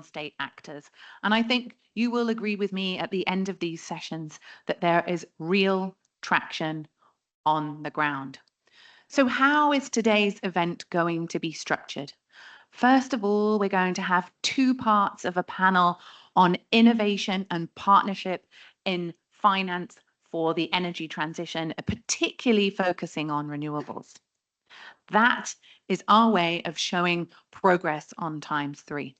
state actors. And I think you will agree with me at the end of these sessions that there is real traction on the ground. So how is today's event going to be structured? First of all, we're going to have two parts of a panel on innovation and partnership in finance for the energy transition, particularly focusing on renewables. That is our way of showing progress on ×3.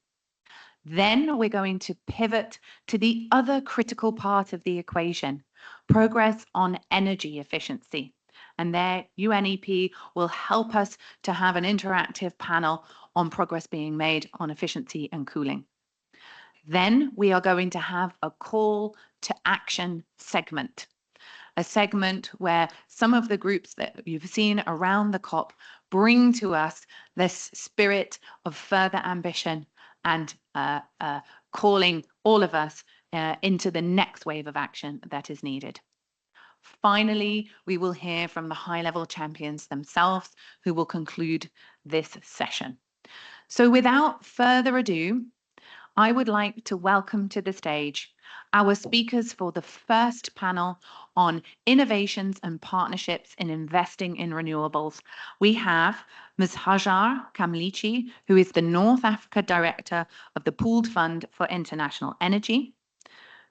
Then we're going to pivot to the other critical part of the equation, progress on energy efficiency. And there, UNEP will help us to have an interactive panel on progress being made on efficiency and cooling. Then we are going to have a call to action segment, a segment where some of the groups that you've seen around the COP bring to us this spirit of further ambition and calling all of us into the next wave of action that is needed. Finally, we will hear from the high-level champions themselves who will conclude this session. So without further ado, I would like to welcome to the stage our speakers for the first panel on innovations and partnerships in investing in renewables. We have Ms. Hajar Kamlici, who is the North Africa Director of the Pooled Fund for International Energy,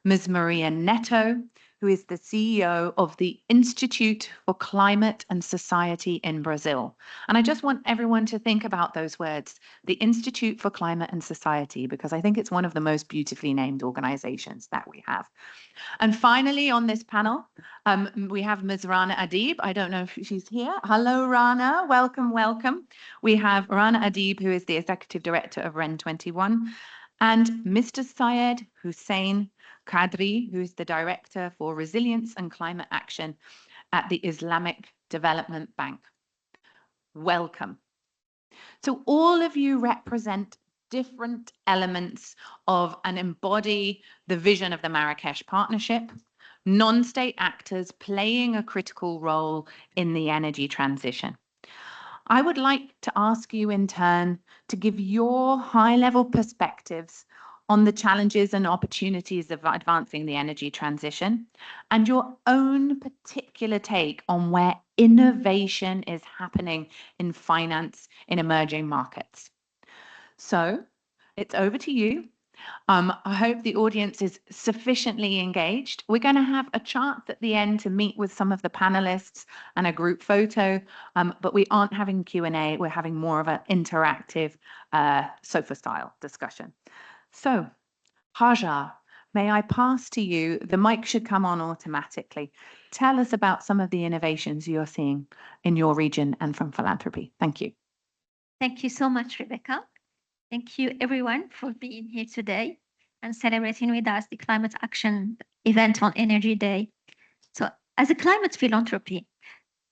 Ms. Maria Neto, who is the CEO of the Institute for Climate and Society in Brazil. And I just want everyone to think about those words, the Institute for Climate and Society, because I think it's one of the most beautifully named organizations that we have. And finally, on this panel, we have Ms. Rana Adib. I don't know if she's here. Hello, Rana. Welcome, welcome. We have Rana Adib, who is the Executive Director of REN21, and Mr. Syed Hussein Qadri, who is the Director for Resilience and Climate Action at the Islamic Development Bank. Welcome. So all of you represent different elements of and embody the vision of the Marrakech Partnership, non-state actors playing a critical role in the energy transition. I would like to ask you in turn to give your high-level perspectives on the challenges and opportunities of advancing the energy transition and your own particular take on where innovation is happening in finance in emerging markets. So it's over to you. I hope the audience is sufficiently engaged. We're going to have a chance at the end to meet with some of the panelists and a group photo, but we aren't having Q&A. We're having more of an interactive sofa-style discussion. So, Hajar, may I pass to you? The mic should come on automatically. Tell us about some of the innovations you're seeing in your region and from philanthropy. Thank you. Thank you so much, Rebecca. Thank you, everyone, for being here today and celebrating with us the Climate Action Event on Energy Day. So, as a climate philanthropy,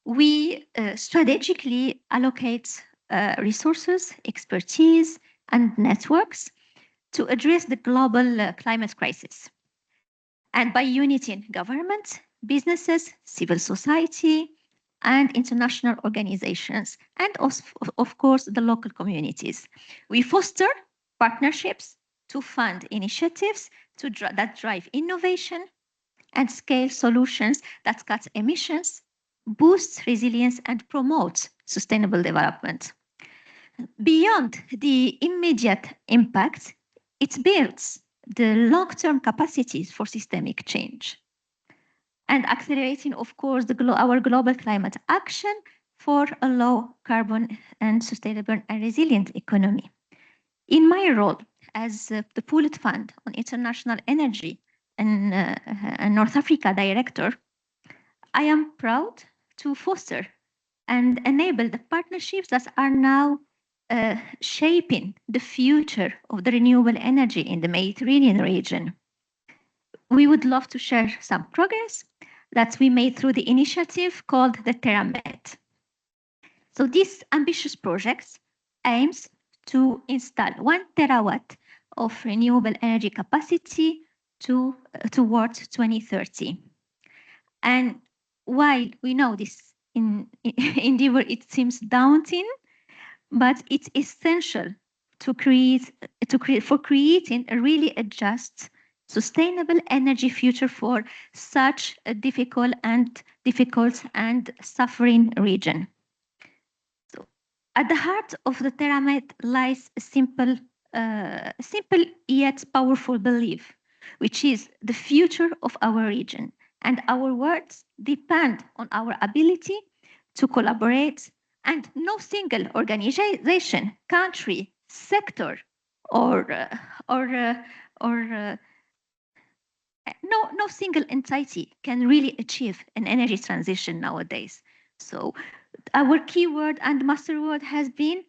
we strategically allocate resources, expertise, and networks to address the global climate crisis. And by uniting government, businesses, civil society, and international organizations, and of course, the local communities. We foster partnerships to fund initiatives that drive innovation and scale solutions that cut emissions, boost resilience, and promote sustainable development. Beyond the immediate impact, it builds the long-term capacities for systemic change and accelerating, of course, our global climate action for a low carbon and sustainable and resilient economy. In my role as the Pooled Fund on International Energy and North Africa Director, I am proud to foster and enable the partnerships that are now shaping the future of the renewable energy in the Mediterranean region. We would love to share some progress that we made through the initiative called the TerraMed. So this ambitious project aims to install 1 terawatt of renewable energy capacity towards 2030. And while we know this endeavor, it seems daunting, but it's essential to create for creating a really a just, sustainable energy future for such a difficult and suffering region. So, at the heart of the Teramet lies a simple yet powerful belief, which is the future of our region, and our words depend on our ability to collaborate, and no single organization, country, sector, or uh, or uh, or no single entity can really achieve an energy transition nowadays. So our keyword and master word has been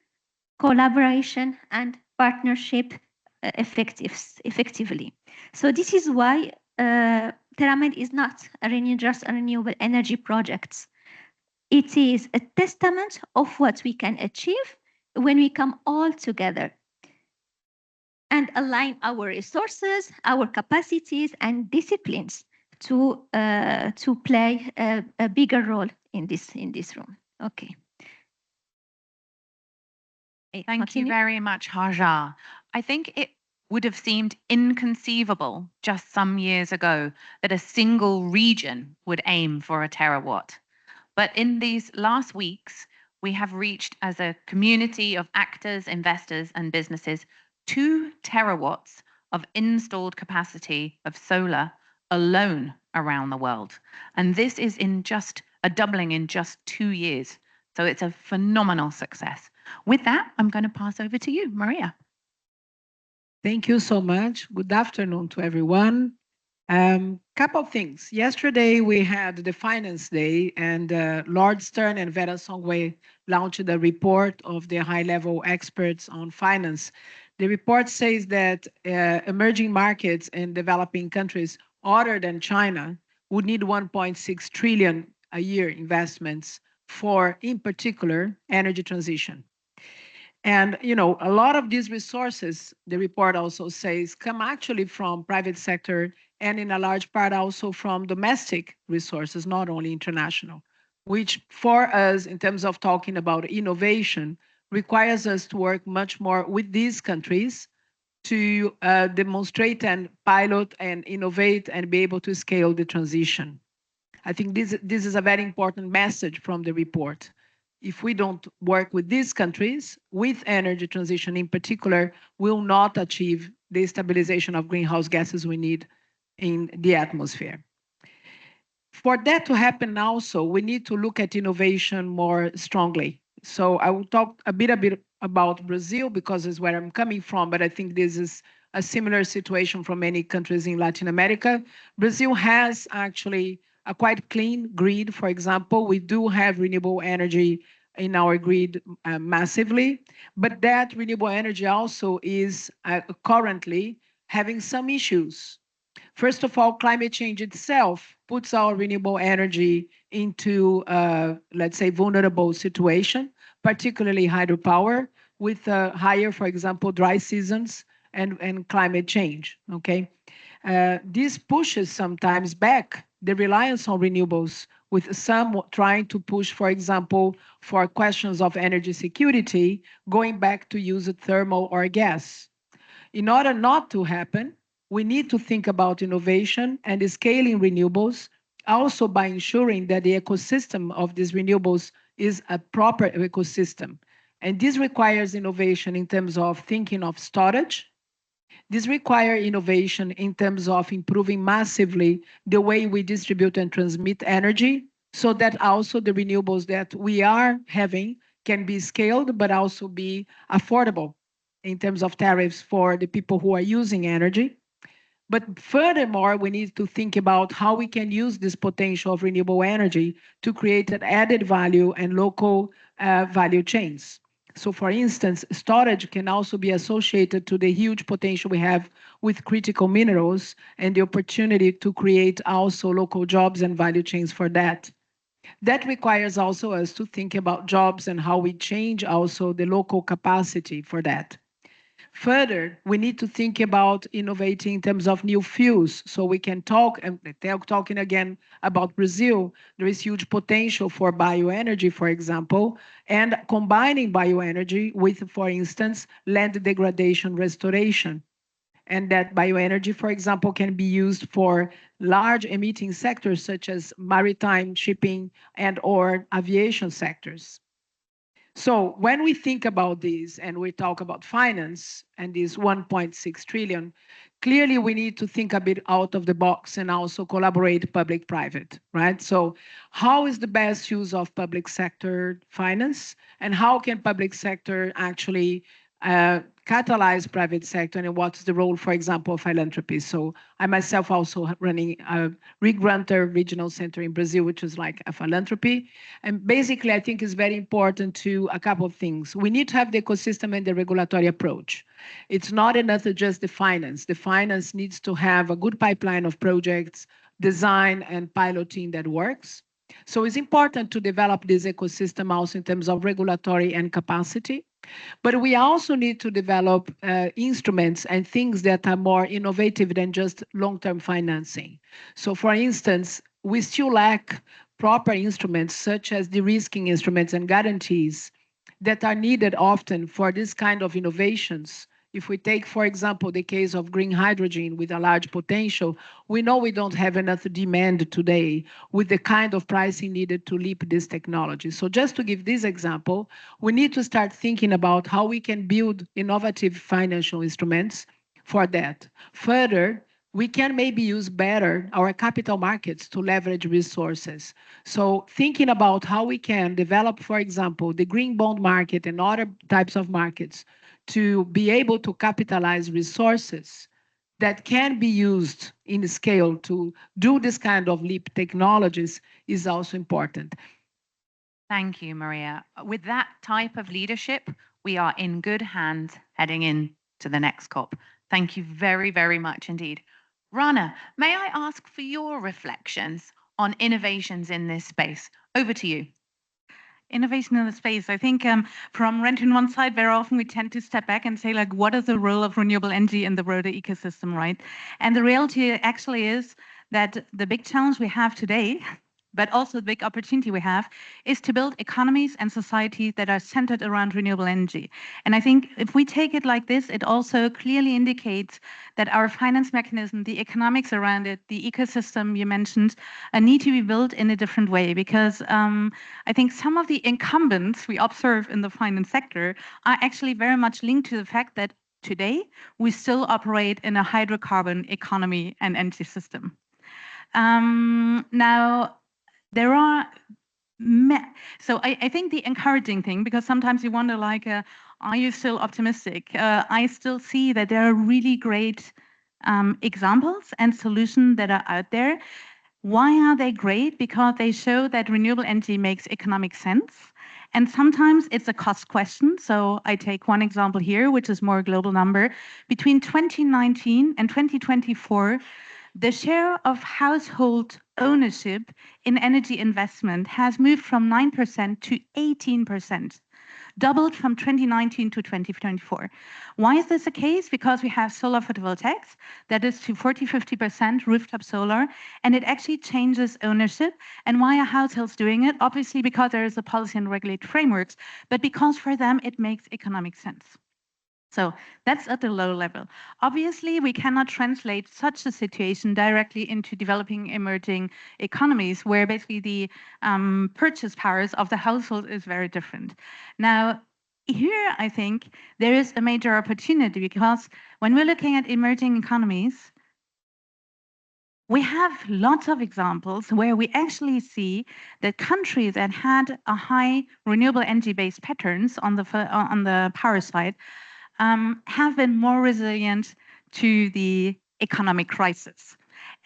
collaboration and partnership effectively. So this is why Teramed is not just a renewable energy project. It is a testament of what we can achieve when we come all together and align our resources, our capacities, and disciplines to play a bigger role in this room. Okay. Thank you very much, Hajar. I think it would have seemed inconceivable just some years ago that a single region would aim for a terawatt. But in these last weeks, we have reached, as a community of actors, investors, and businesses, 2 terawatts of installed capacity of solar alone around the world. And this is in just a doubling in just 2 years. So it's a phenomenal success. With that, I'm going to pass over to you, Maria. Thank you so much. Good afternoon to everyone. Couple of things. Yesterday we had the Finance Day, and Lord Stern and Vera Songwei launched a report of the high-level experts on finance. The report says that emerging markets and developing countries other than China would need 1.6 trillion a year investments for, in particular, energy transition. And, you know, a lot of these resources, the report also says, come actually from private sector and in a large part also from domestic resources, not only international, which for us, in terms of talking about innovation, requires us to work much more with these countries to demonstrate and pilot and innovate and be able to scale the transition. I think this is a very important message from the report. If we don't work with these countries, with energy transition in particular, we'll not achieve the stabilization of greenhouse gases we need in the atmosphere. For that to happen also, we need to look at innovation more strongly. So I will talk a bit about Brazil because it's where I'm coming from, but I think this is a similar situation for many countries in Latin America. Brazil has actually a quite clean grid. For example, we do have renewable energy in our grid massively, but that renewable energy also is currently having some issues. First of all, climate change itself puts our renewable energy into, let's say, vulnerable situation, particularly hydropower, with higher, for example, dry seasons and climate change, okay? This pushes sometimes back the reliance on renewables, with some trying to push, for example, for questions of energy security, going back to use thermal or gas. In order not to happen, we need to think about innovation and scaling renewables, also by ensuring that the ecosystem of these renewables is a proper ecosystem. And this requires innovation in terms of thinking of storage. This requires innovation in terms of improving massively the way we distribute and transmit energy, so that also the renewables that we are having can be scaled, but also be affordable in terms of tariffs for the people who are using energy. But furthermore, we need to think about how we can use this potential of renewable energy to create an added value and local value chains. So for instance, storage can also be associated to the huge potential we have with critical minerals and the opportunity to create also local jobs and value chains for that. That requires also us to think about jobs and how we change also the local capacity for that. Further, we need to think about innovating in terms of new fuels. So we can talk, and talking again about Brazil, there is huge potential for bioenergy, for example, and combining bioenergy with, for instance, land degradation restoration. And that bioenergy, for example, can be used for large emitting sectors such as maritime, shipping, and or aviation sectors. So when we think about this and we talk about finance and this 1.6 trillion, clearly we need to think a bit out of the box and also collaborate public-private, right? So how is the best use of public sector finance, and how can public sector actually catalyze private sector, and what's the role, for example, of philanthropy? So I myself also running a Granter Regional Center in Brazil, which is like a philanthropy. And basically, I think it's very important to a couple of things. We need to have the ecosystem and the regulatory approach. It's not enough to just the finance. The finance needs to have a good pipeline of projects, design and piloting that works. So it's important to develop this ecosystem also in terms of regulatory and capacity. But we also need to develop instruments and things that are more innovative than just long-term financing. So for instance, we still lack proper instruments such as de-risking instruments and guarantees that are needed often for this kind of innovations. If we take, for example, the case of green hydrogen with a large potential, we know we don't have enough demand today with the kind of pricing needed to leap this technology. So just to give this example, we need to start thinking about how we can build innovative financial instruments for that. Further, we can maybe use better our capital markets to leverage resources. So thinking about how we can develop, for example, the green bond market and other types of markets to be able to capitalize resources that can be used in scale to do this kind of leap technologies is also important. Thank you, Maria. With that type of leadership, we are in good hands heading in to the next COP. Thank you very, very much indeed. Rana, may I ask for your reflections on innovations in this space? Over to you. Innovation in the space. I think from rent on one side, very often we tend to step back and say, like, what is the role of renewable energy in the broader ecosystem, right? And the reality actually is that the big challenge we have today, but also the big opportunity we have, is to build economies and societies that are centered around renewable energy. And I think if we take it like this, it also clearly indicates that our finance mechanism, the economics around it, the ecosystem you mentioned, need to be built in a different way, because I think some of the incumbents we observe in the finance sector are actually very much linked to the fact that today we still operate in a hydrocarbon economy and energy system. Now, there are, so I think the encouraging thing, because sometimes you wonder, like, are you still optimistic? I still see that there are really great examples and solutions that are out there. Why are they great? Because they show that renewable energy makes economic sense. And sometimes it's a cost question. So I take one example here, which is more a global number. Between 2019 and 2024, the share of household ownership in energy investment has moved from 9% to 18%, doubled from 2019 to 2024. Why is this the case? Because we have solar photovoltaics that is to 40–50% rooftop solar, and it actually changes ownership. And why are households doing it? Obviously, because there is a policy and regulatory frameworks, but because for them it makes economic sense. So that's at the low level. Obviously, we cannot translate such a situation directly into developing emerging economies where basically the purchase powers of the household is very different. Now, here, I think there is a major opportunity, because when we're looking at emerging economies, we have lots of examples where we actually see that countries that had a high renewable energy-based patterns on the power side have been more resilient to the economic crisis.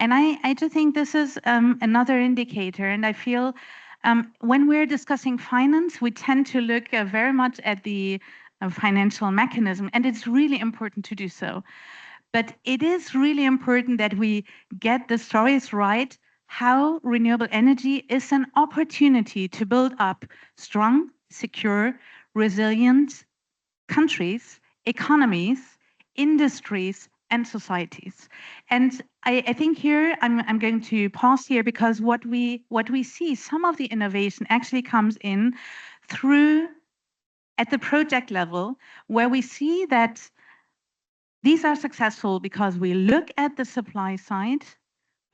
And I do think this is another indicator. And I feel when we're discussing finance, we tend to look very much at the financial mechanism, and it's really important to do so. But it is really important that we get the stories right, how renewable energy is an opportunity to build up strong, secure, resilient countries, economies industries, and societies. And I think here I'm going to pause here, because what we see, some of the innovation actually comes in through at the project level, where we see that these are successful because we look at the supply side,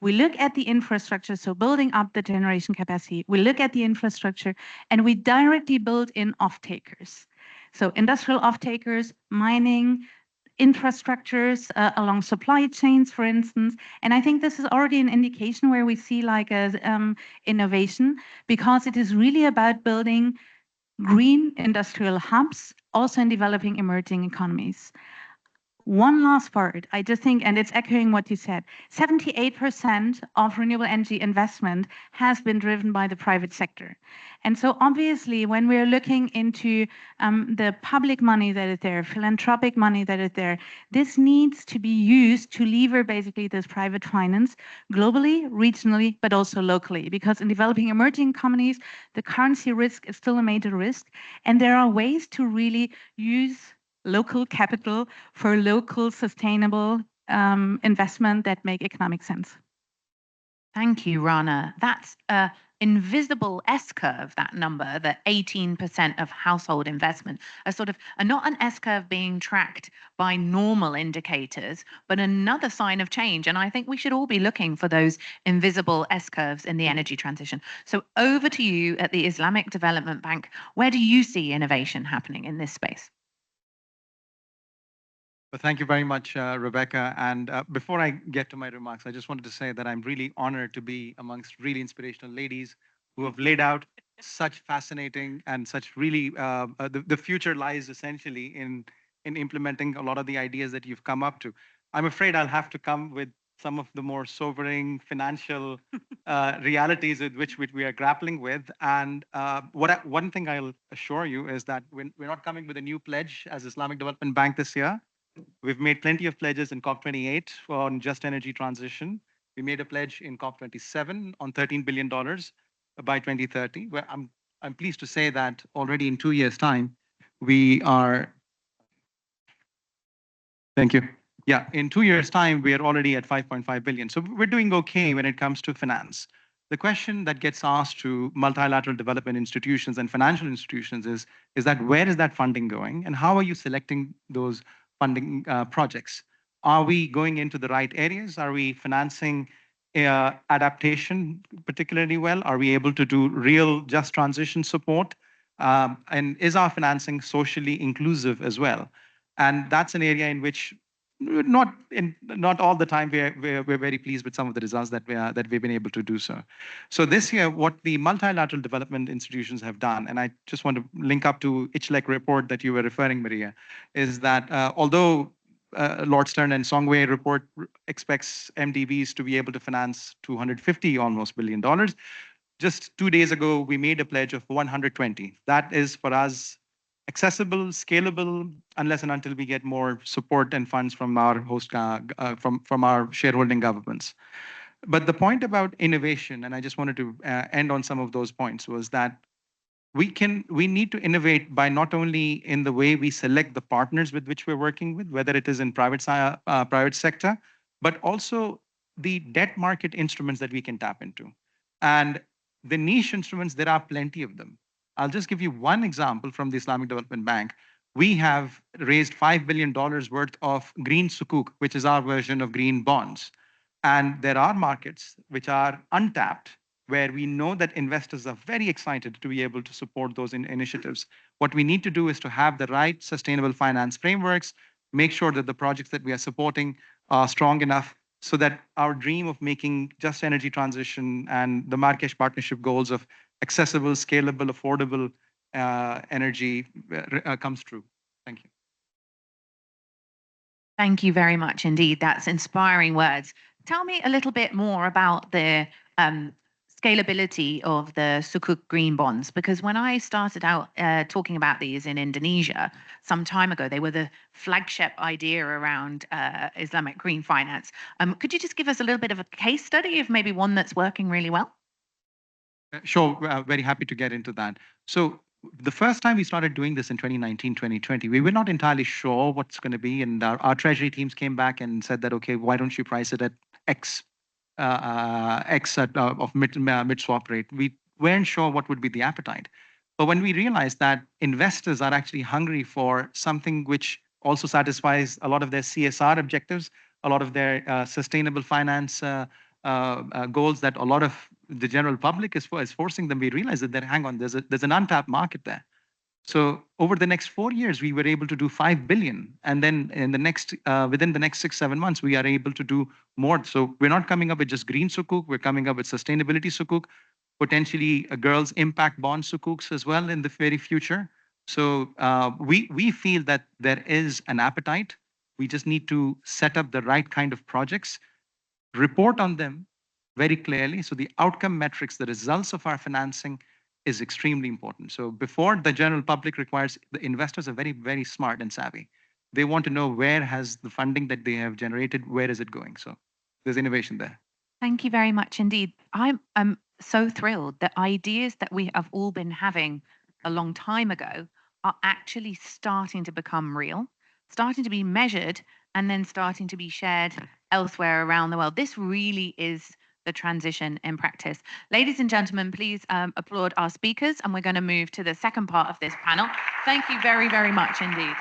we look at the infrastructure, so building up the generation capacity, we look at the infrastructure, and we directly build in off-takers. So industrial off-takers, mining, infrastructures along supply chains, for instance. And I think this is already an indication where we see like a innovation, because it is really about building green industrial hubs, also in developing emerging economies. One last part, I just think, and it's echoing what you said, 78% of renewable energy investment has been driven by the private sector. And so obviously, when we're looking into the public money that is there, philanthropic money that is there, this needs to be used to lever basically this private finance globally, regionally, but also locally. Because in developing emerging economies, the currency risk is still a major risk. And there are ways to really use local capital for local sustainable investment that make economic sense. Thank you, Rana. That's an invisible S-curve, that number, the 18% of household investment, not an S-curve being tracked by normal indicators, but another sign of change. And I think we should all be looking for those invisible S-curves in the energy transition. So over to you at the Islamic Development Bank. Where do you see innovation happening in this space? Well, thank you very much, Rebecca. And before I get to my remarks, I just wanted to say that I'm really honored to be amongst really inspirational ladies who have laid out such fascinating and such really, the future lies essentially in implementing a lot of the ideas that you've come up to. I'm afraid I'll have to come with some of the more sobering financial realities with which we are grappling with. And one thing I'll assure you is that we're not coming with a new pledge as Islamic Development Bank this year. We've made plenty of pledges in COP28 on just energy transition. We made a pledge in COP27 on $13 billion by 2030. Where I'm pleased to say that already in 2 years' time, we are. Thank you. Yeah, in 2 years' time, we are already at 5.5 billion. So we're doing okay when it comes to finance. The question that gets asked to multilateral development institutions and financial institutions is that where is that funding going, and how are you selecting those funding projects? Are we going into the right areas? Are we financing adaptation particularly well? Are we able to do real just transition support? And is our financing socially inclusive as well? And that's an area in which not all the time we're very pleased with some of the results that we've been able to do so. So this year, what the multilateral development institutions have done, and I just want to link up to ICHLEC report that you were referring, Maria, is that although Lord Stern and Songwei report expects MDBs to be able to finance almost $250 billion, just 2 days ago we made a pledge of 120. That is for us accessible, scalable, unless and until we get more support and funds from our host, from our shareholding governments. But the point about innovation, and I just wanted to end on some of those points, was that we need to innovate by not only in the way we select the partners with which we're working with, whether it is in private sector, but also the debt market instruments that we can tap into. And the niche instruments, there are plenty of them. I'll just give you one example from the Islamic Development Bank. We have raised $5 billion worth of green sukuk, which is our version of green bonds. And there are markets which are untapped, where we know that investors are very excited to be able to support those initiatives. What we need to do is to have the right sustainable finance frameworks, make sure that the projects that we are supporting are strong enough so that our dream of making just energy transition and the Marrakech Partnership goals of accessible, scalable, affordable energy comes true. Thank you. Thank you very much indeed. That's inspiring words. Tell me a little bit more about the scalability of the sukuk green bonds, because when I started out talking about these in Indonesia some time ago, they were the flagship idea around Islamic green finance. Could you just give us a little bit of a case study of maybe one that's working really well? Sure, very happy to get into that. So the first time we started doing this in 2019, 2020, we were not entirely sure what's going to be. And our treasury teams came back and said that, okay, why don't you price it at X, of mid swap rate? We weren't sure what would be the appetite. But when we realized that investors are actually hungry for something which also satisfies a lot of their CSR objectives, a lot of their sustainable finance goals that a lot of the general public is forcing them, we realize that, hang on, there's an untapped market there. So over the next 4 years, we were able to do 5 billion. And then in the next, within the next 6-7 months, we are able to do more. So we're not coming up with just green sukuk, we're coming up with sustainability sukuk, potentially a girls' impact bond sukuks as well in the very future. So we feel that there is an appetite. We just need to set up the right kind of projects, report on them very clearly. So the outcome metrics, the results of our financing is extremely important. So before the general public requires, the investors are very, very smart and savvy. They want to know where has the funding that they have generated, where is it going? So there's innovation there. Thank you very much indeed. I'm so thrilled that ideas that we have all been having a long time ago are actually starting to become real, starting to be measured, and then starting to be shared elsewhere around the world. This really is the transition in practice. Ladies and gentlemen, please applaud our speakers, and we're going to move to the second part of this panel. Thank you very, very much indeed.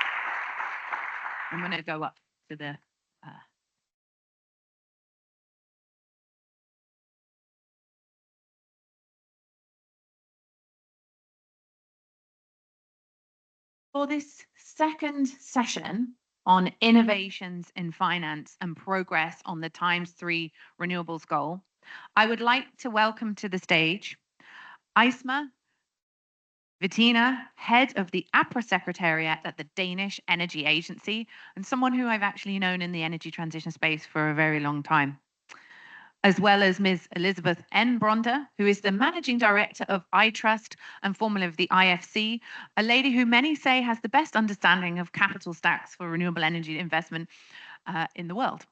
I'm going to go up to the... For this second session on innovations in finance and progress on the ×3 renewables goal, I would like to welcome to the stage Isma Vittina, head of the APRA Secretariat at the Danish Energy Agency, and someone who I've actually known in the energy transition space for a very long time, as well as Ms. Elizabeth N. Bronter, who is the Managing Director of iTrust and formerly of the IFC, a lady who many say has the best understanding of capital stacks for renewable energy investment in the world.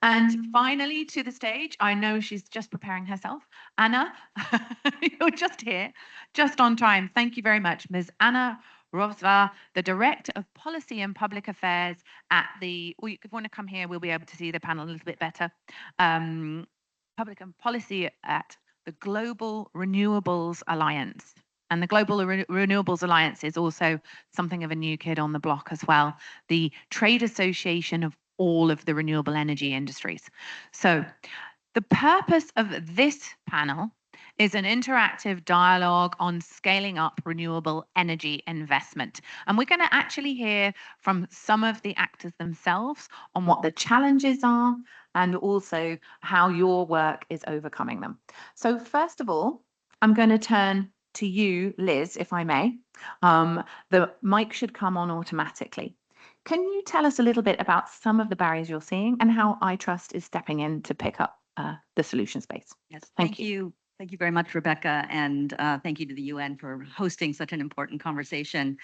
And finally, to the stage, I know she's just preparing herself. Anna, you're just here, just on time. Thank you very much. Ms. Anna Rovsva, the Director of Policy and Public Affairs at the, or if you want to come here, we'll be able to see the panel a little bit better. Public and Policy at the Global Renewables Alliance. And the Global Renewables Alliance is also something of a new kid on the block as well, the trade association of all of the renewable energy industries. So the purpose of this panel is an interactive dialogue on scaling up renewable energy investment. And we're going to actually hear from some of the actors themselves on what the challenges are and also how your work is overcoming them. So first of all, I'm going to turn to you, Liz, if I may. The mic should come on automatically. Can you tell us a little bit about some of the barriers you're seeing and how iTrust is stepping in to pick up the solution space? Yes, Thank you. Thank you very much, Rebecca, and thank you to the UN for hosting such an important conversation.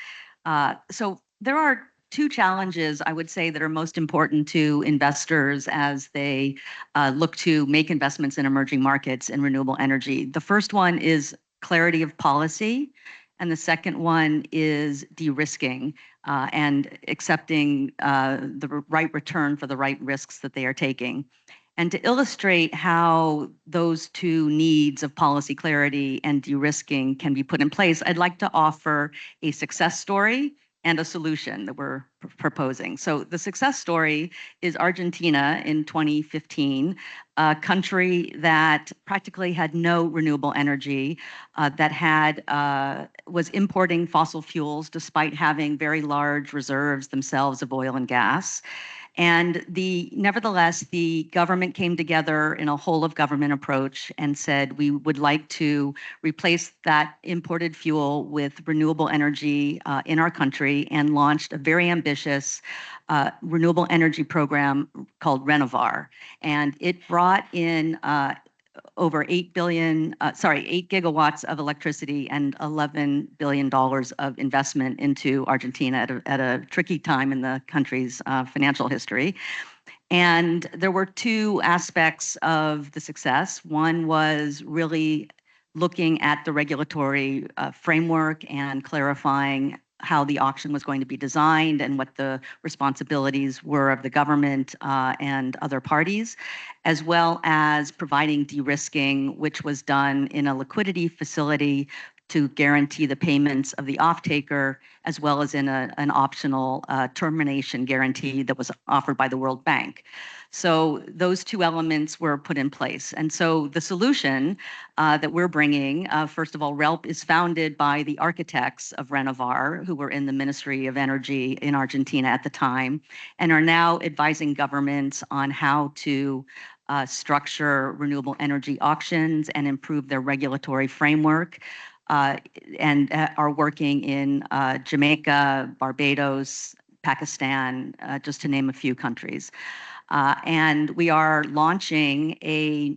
So there are two challenges, I would say, that are most important to investors as they look to make investments in emerging markets in renewable energy. The first one is clarity of policy, and the second one is de-risking and accepting the right return for the right risks that they are taking. And to illustrate how those two needs of policy clarity and de-risking can be put in place, I'd like to offer a success story and a solution that we're proposing. So the success story is Argentina in 2015, a country that practically had no renewable energy, that was importing fossil fuels despite having very large reserves themselves of oil and gas. And nevertheless, the government came together in a whole of government approach and said, we would like to replace that imported fuel with renewable energy in our country, and launched a very ambitious renewable energy program called Renovar. And it brought in over 8 gigawatts of electricity and $11 billion of investment into Argentina at a tricky time in the country's financial history. And there were two aspects of the success. One was really looking at the regulatory framework and clarifying how the auction was going to be designed and what the responsibilities were of the government and other parties, as well as providing de-risking, which was done in a liquidity facility to guarantee the payments of the off-taker, as well as in an optional termination guarantee that was offered by the World Bank. So those two elements were put in place. And so the solution that we're bringing, first of all, RELP is founded by the architects of Renovar, who were in the Ministry of Energy in Argentina at the time, and are now advising governments on how to structure renewable energy auctions and improve their regulatory framework. And are working in Jamaica, Barbados, Pakistan, just to name a few countries. And we are launching a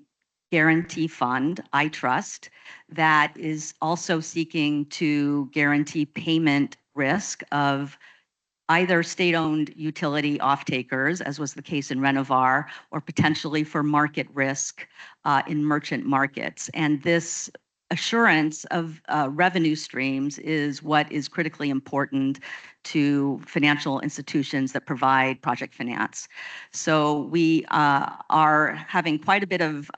guarantee fund, I Trust, that is also seeking to guarantee payment risk of either state-owned utility off-takers, as was the case in Renovar, or potentially for market risk in merchant markets. And this assurance of revenue streams is what is critically important to financial institutions that provide project finance. So we are having quite a bit of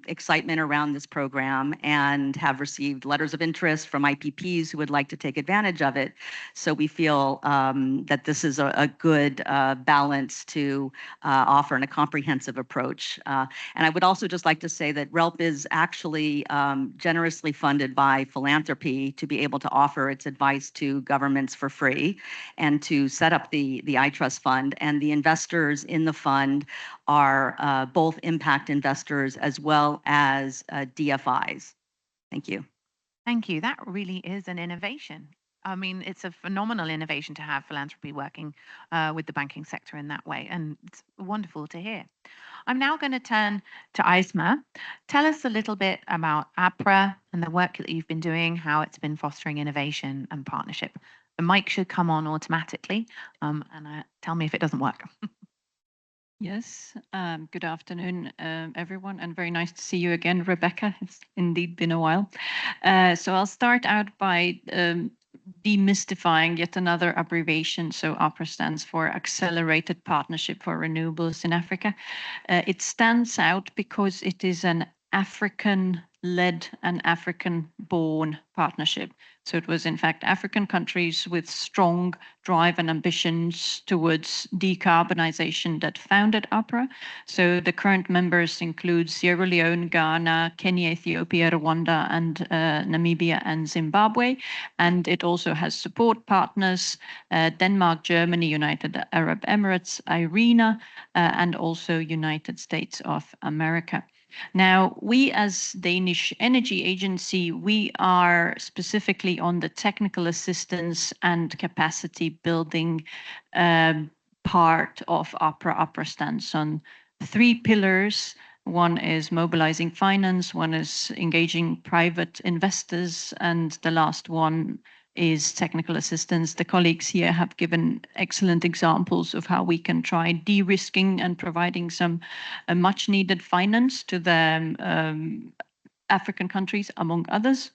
excitement around this program and have received letters of interest from IPPs who would like to take advantage of it. So we feel that this is a good balance to offer in a comprehensive approach. And I would also just like to say that RELP is actually generously funded by philanthropy to be able to offer its advice to governments for free and to set up the iTrust fund. And the investors in the fund are both impact investors as well as DFIs. Thank you. Thank you. That really is an innovation. I mean, it's a phenomenal innovation to have philanthropy working with the banking sector in that way, and it's wonderful to hear. I'm now going to turn to Aisma. Tell us a little bit about APRA and the work that you've been doing, how it's been fostering innovation and partnership. The mic should come on automatically, and tell me if it doesn't work. Yes, good afternoon, everyone, and very nice to see you again, Rebecca. It's indeed been a while. So I'll start out by demystifying yet another abbreviation. So APRA stands for Accelerated Partnership for Renewables in Africa. It stands out because it is an African-led and African-born partnership. So it was, in fact, African countries with strong drive and ambitions towards decarbonization that founded APRA. So the current members include Sierra Leone, Ghana, Kenya, Ethiopia, Rwanda, and Namibia and Zimbabwe. And it also has support partners, Denmark, Germany, United Arab Emirates, IRENA, and also United States of America. Now, we as Danish Energy Agency, we are specifically on the technical assistance and capacity building part of APRA. APRA stands on 3 pillars. One is mobilizing finance, one is engaging private investors, and the last one is technical assistance. The colleagues here have given excellent examples of how we can try de-risking and providing some much needed finance to the African countries, among others.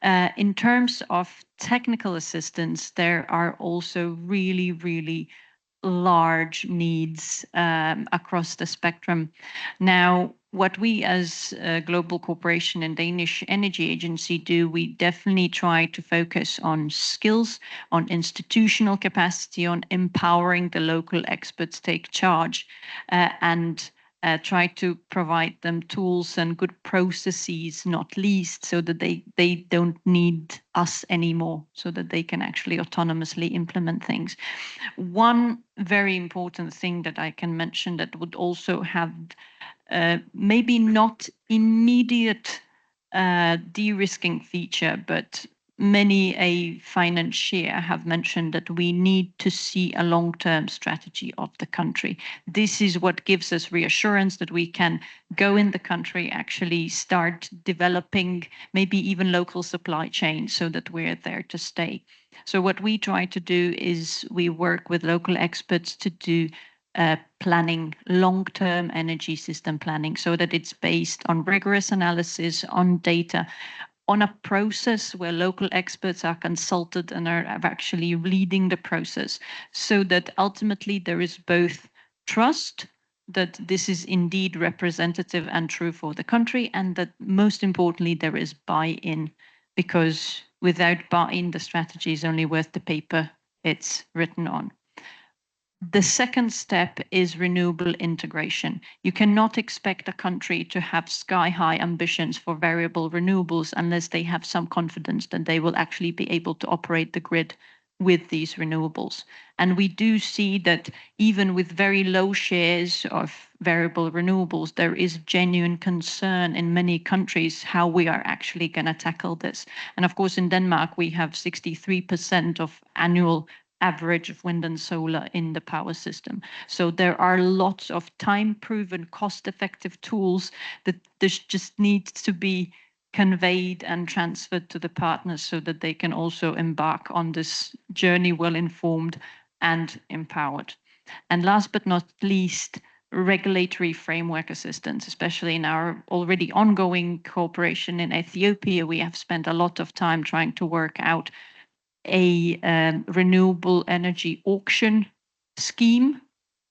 In terms of technical assistance, there are also really large needs across the spectrum. Now, what we as a global corporation and Danish Energy Agency do, we definitely try to focus on skills, on institutional capacity, on empowering the local experts take charge, and try to provide them tools and good processes, not least, so that they don't need us anymore, so that they can actually autonomously implement things. One very important thing that I can mention that would also have maybe not immediate de-risking feature, but many a financier have mentioned that we need to see a long-term strategy of the country. This is what gives us reassurance that we can go in the country, actually start developing maybe even local supply chains so that we're there to stay. So what we try to do is we work with local experts to do planning, long-term energy system planning, so that it's based on rigorous analysis, on data, on a process where local experts are consulted and are actually leading the process, so that ultimately there is both trust that this is indeed representative and true for the country, and that most importantly, there is buy-in, because without buy-in, the strategy is only worth the paper it's written on. The second step is renewable integration. You cannot expect a country to have sky-high ambitions for variable renewables unless they have some confidence that they will actually be able to operate the grid with these renewables. And we do see that even with very low shares of variable renewables, there is genuine concern in many countries how we are actually going to tackle this. And of course, in Denmark, we have 63% of annual average of wind and solar in the power system. So there are lots of time-proven, cost-effective tools that this just needs to be conveyed and transferred to the partners so that they can also embark on this journey well-informed and empowered. And last but not least, regulatory framework assistance, especially in our already ongoing cooperation in Ethiopia. We have spent a lot of time trying to work out a renewable energy auction scheme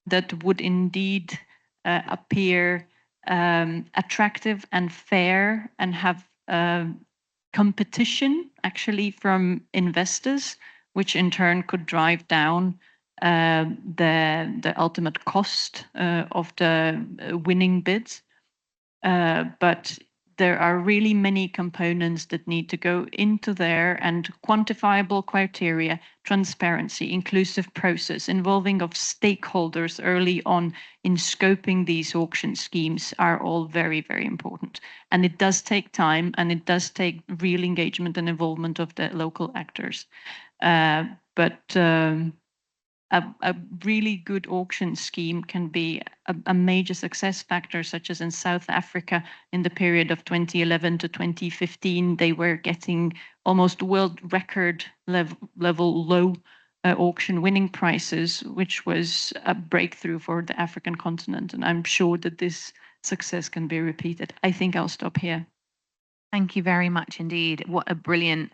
that would indeed appear attractive and fair and have competition actually from investors, which in turn could drive down the ultimate cost of the winning bids. But there are really many components that need to go into there, and quantifiable criteria, transparency, inclusive process, involving of stakeholders early on in scoping these auction schemes are all very, very important. And it does take time, and it does take real engagement and involvement of the local actors. A really good auction scheme can be a major success factor, such as in South Africa in the period of 2011 to 2015. They were getting almost world record level low auction winning prices, which was a breakthrough for the African continent. And I'm sure that this success can be repeated. I think I'll stop here. Thank you very much indeed. What a brilliant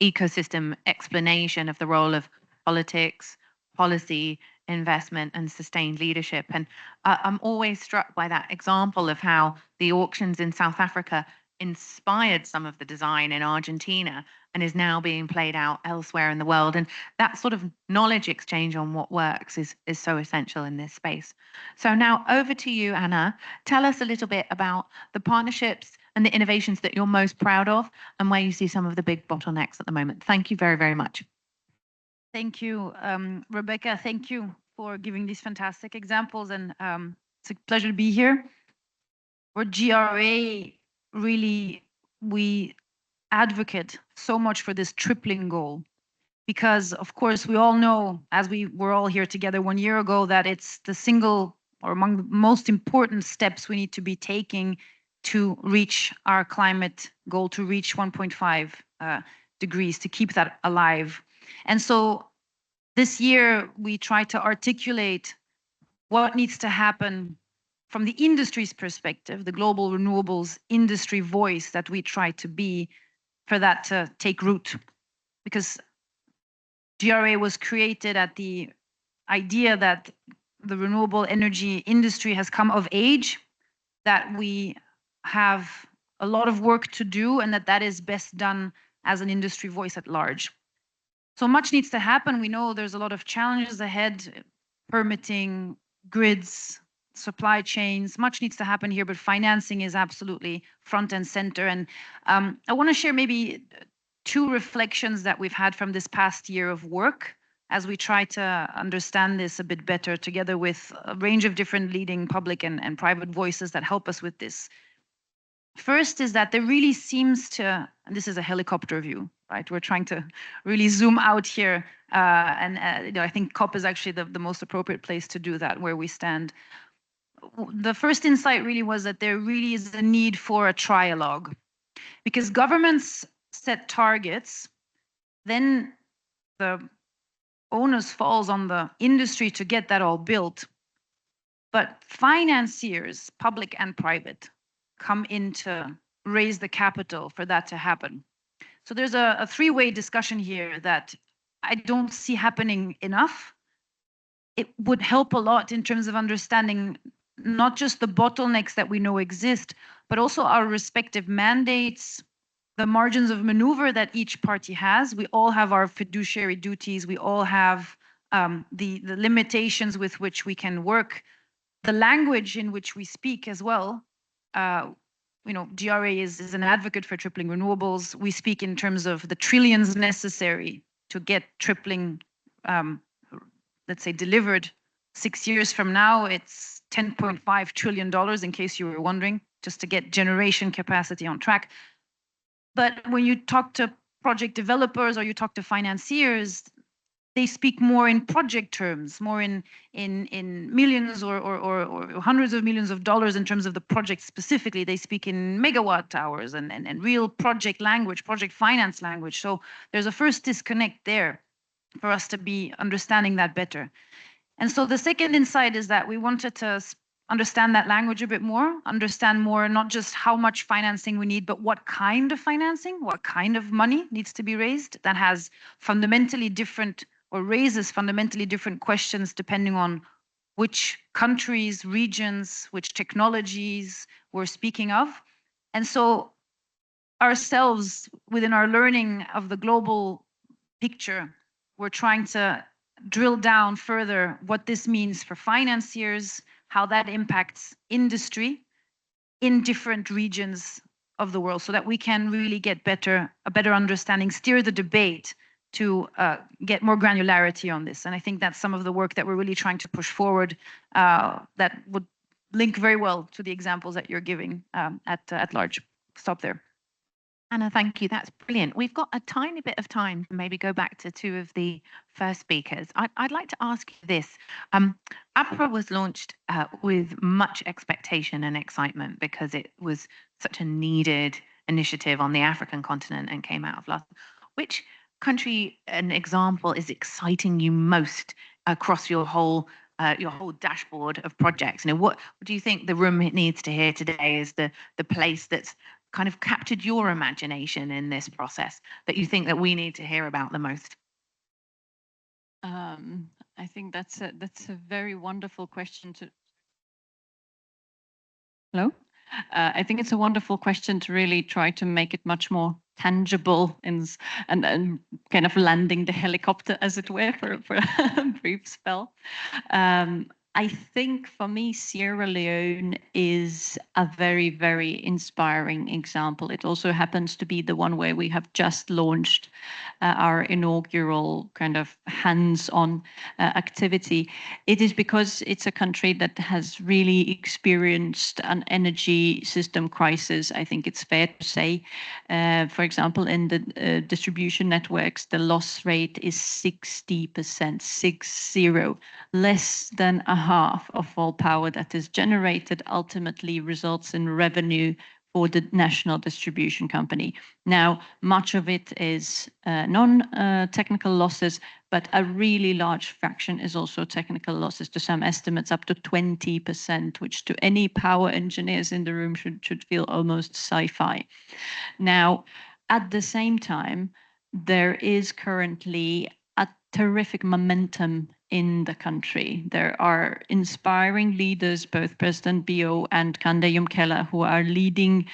ecosystem explanation of the role of politics, policy, investment, and sustained leadership. And I'm always struck by that example of how the auctions in South Africa inspired some of the design in Argentina and is now being played out elsewhere in the world. And that sort of knowledge exchange on what works is so essential in this space. So now over to you, Anna. Tell us a little bit about the partnerships and the innovations that you're most proud of and where you see some of the big bottlenecks at the moment. Thank you very, very much. Thank you, Rebecca. Thank you for giving these fantastic examples, and it's a pleasure to be here. For GRA, really, we advocate so much for this tripling goal, because of course we all know, as we were all here together 1 year ago, that it's the single or among the most important steps we need to be taking to reach our climate goal, to reach 1.5 degrees, to keep that alive. And so this year, we try to articulate what needs to happen from the industry's perspective, the global renewables industry voice that we try to be, for that to take root. Because GRA was created at the idea that the renewable energy industry has come of age, that we have a lot of work to do, and that is best done as an industry voice at large. So much needs to happen. We know there's a lot of challenges ahead, permitting, grids, supply chains. Much needs to happen here, but financing is absolutely front and center. And I want to share maybe 2 reflections that we've had from this past year of work as we try to understand this a bit better, together with a range of different leading public and private voices that help us with this. First is that there really seems to, and this is a helicopter view, right? We're trying to really zoom out here. I think COP is actually the most appropriate place to do that, where we stand. The first insight really was that there really is a need for a trialogue, because governments set targets, then the onus falls on the industry to get that all built. but financiers, public and private, come in to raise the capital for that to happen. So there's a three-way discussion here that I don't see happening enough. It would help a lot in terms of understanding not just the bottlenecks that we know exist, but also our respective mandates, the margins of maneuver that each party has. We all have our fiduciary duties. We all have the limitations with which we can work, the language in which we speak as well. GRA is an advocate for tripling renewables. We speak in terms of the trillions necessary to get tripling, let's say, delivered. 6 years from now, it's $10.5 trillion, in case you were wondering, just to get generation capacity on track. But when you talk to project developers or you talk to financiers, they speak more in project terms, more in millions or hundreds of millions of dollars in terms of the project specifically. They speak in megawatt hours and real project language, project finance language. So there's a first disconnect there for us to be understanding that better. And so the second insight is that we wanted to understand that language a bit more, understand more not just how much financing we need, but what kind of financing, what kind of money needs to be raised that has fundamentally different or raises fundamentally different questions depending on which countries, regions, which technologies we're speaking of. And so ourselves, within our learning of the global picture, we're trying to drill down further what this means for financiers, how that impacts industry in different regions of the world, so that we can really get a better understanding, steer the debate to get more granularity on this. And I think that's some of the work that we're really trying to push forward that would link very well to the examples that you're giving at large. Stop there. Anna, thank you. That's brilliant. We've got a tiny bit of time to maybe go back to two of the first speakers. I'd like to ask you this. APRA was launched with much expectation and excitement because it was such a needed initiative on the African continent and came out of last. Which country, an example, is exciting you most across your whole dashboard of projects? What do you think the room needs to hear today is the place that's kind of captured your imagination in this process that you think that we need to hear about the most? I think that's a very wonderful question to. Hello? I think it's a wonderful question to really try to make it much more tangible and kind of landing the helicopter, as it were, for a brief spell. I think for me, Sierra Leone is a very, very inspiring example. It also happens to be the one where we have just launched our inaugural kind of hands-on activity. It is because it's a country that has really experienced an energy system crisis. I think it's fair to say, for example, in the distribution networks, the loss rate is 60%, 60, less than a half of all power that is generated ultimately results in revenue for the national distribution company. Now, much of it is non-technical losses, but a really large fraction is also technical losses, to some estimates up to 20%, which to any power engineers in the room should feel almost sci-fi. Now, at the same time, there is currently a terrific momentum in the country. There are inspiring leaders, both President Bio and Kande Yumkela, who are leading,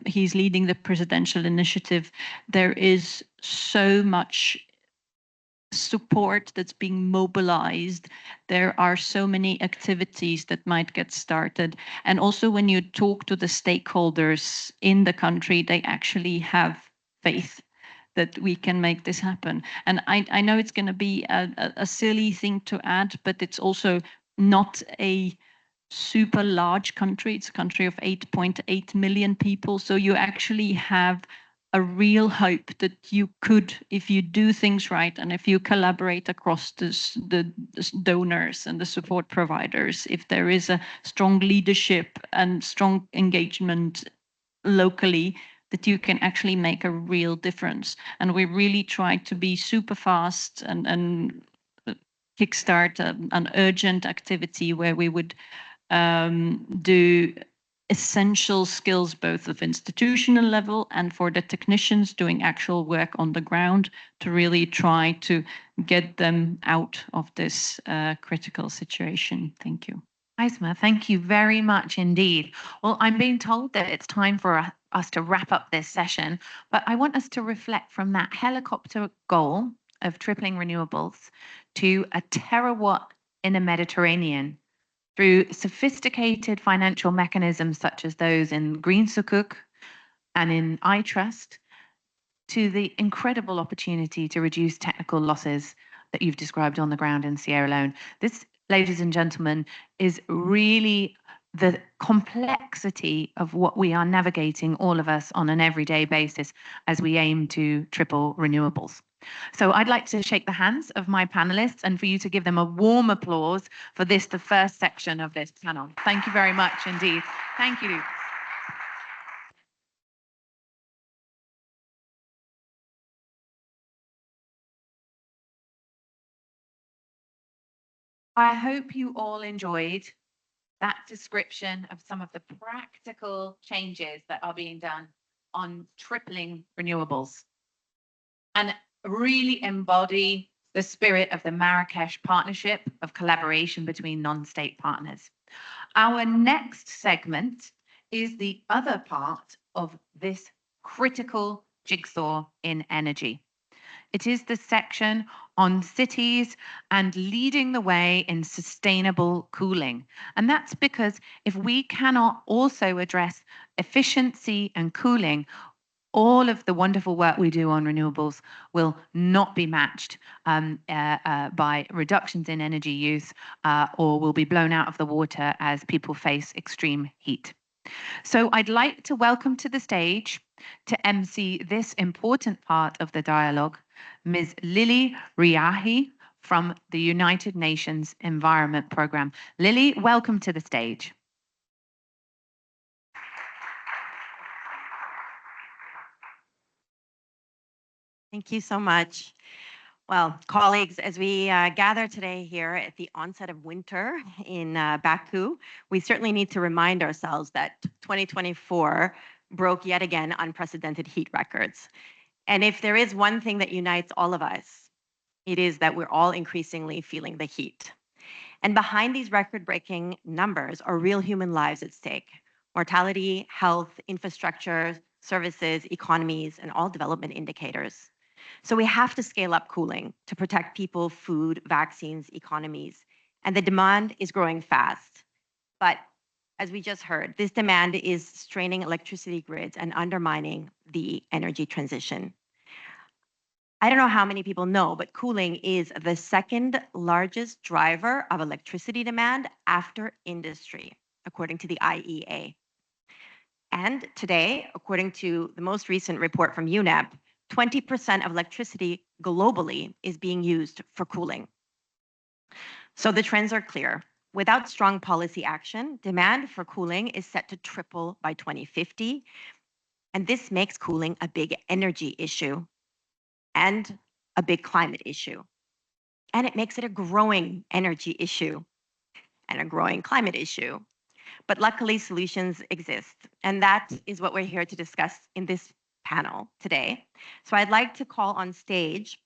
he's leading the presidential initiative. There is so much support that's being mobilized. There are so many activities that might get started. And also when you talk to the stakeholders in the country, they actually have faith that we can make this happen. And I know it's going to be a silly thing to add, but it's also not a super large country. It's a country of 8.8 million people. So you actually have a real hope that you could, if you do things right, and if you collaborate across the donors and the support providers, if there is a strong leadership and strong engagement locally, that you can actually make a real difference. And we really try to be super fast and kickstart an urgent activity where we would do essential skills, both of institutional level and for the technicians doing actual work on the ground, to really try to get them out of this critical situation. Thank you. Isma, thank you very much indeed. Well, I'm being told that it's time for us to wrap up this session, but I want us to reflect from that helicopter goal of tripling renewables to a terawatt in the Mediterranean through sophisticated financial mechanisms such as those in Green Sukuk and in iTrust, to the incredible opportunity to reduce technical losses that you've described on the ground in Sierra Leone. This, ladies and gentlemen, is really the complexity of what we are navigating, all of us, on an everyday basis as we aim to triple renewables. So I'd like to shake the hands of my panelists and for you to give them a warm applause for this, the first section of this panel. Thank you very much indeed. Thank you. I hope you all enjoyed that description of some of the practical changes that are being done on tripling renewables and really embody the spirit of the Marrakech Partnership of collaboration between non-state partners. Our next segment is the other part of this critical jigsaw in energy. It is the section on cities and leading the way in sustainable cooling. And that's because if we cannot also address efficiency and cooling, all of the wonderful work we do on renewables will not be matched by reductions in energy use or will be blown out of the water as people face extreme heat. So I'd like to welcome to the stage to MC this important part of the dialogue, Ms. Lily Riahi from the United Nations Environment Programme. Lily, welcome to the stage. Thank you so much. Well, colleagues, as we gather today here at the onset of winter in Baku, we certainly need to remind ourselves that 2024 broke yet again unprecedented heat records. And if there is one thing that unites all of us, it is that we're all increasingly feeling the heat. And behind these record-breaking numbers are real human lives at stake: mortality, health, infrastructure, services, economies, and all development indicators. So we have to scale up cooling to protect people, food, vaccines, economies. And the demand is growing fast. But as we just heard, this demand is straining electricity grids and undermining the energy transition. I don't know how many people know, but cooling is the second largest driver of electricity demand after industry, according to the IEA. And today, according to the most recent report from UNEP, 20% of electricity globally is being used for cooling. So the trends are clear. Without strong policy action, demand for cooling is set to triple by 2050. And this makes cooling a big energy issue and a big climate issue. And it makes it a growing energy issue and a growing climate issue. But luckily, solutions exist. And that is what we're here to discuss in this panel today. So I'd like to call on stage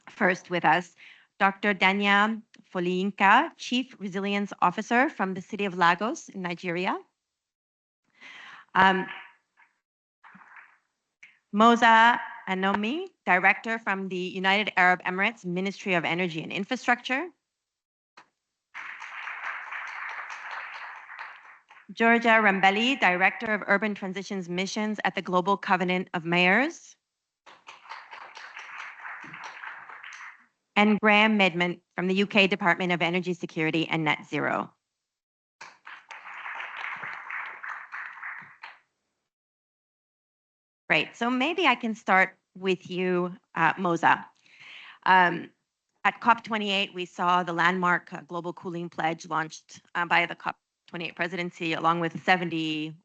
first with us Dr. Danya Foliyinka, Chief Resilience Officer from the city of Lagos in Nigeria. Moza Anomi, Director from the United Arab Emirates Ministry of Energy and Infrastructure. Georgia Rambelli, Director of Urban Transitions Missions at the Global Covenant of Mayors. And Graham Midman from the UK Department of Energy Security and Net Zero. Great, so maybe I can start with you, Moza. At COP28, we saw the landmark Global Cooling Pledge launched by the COP28 presidency, along with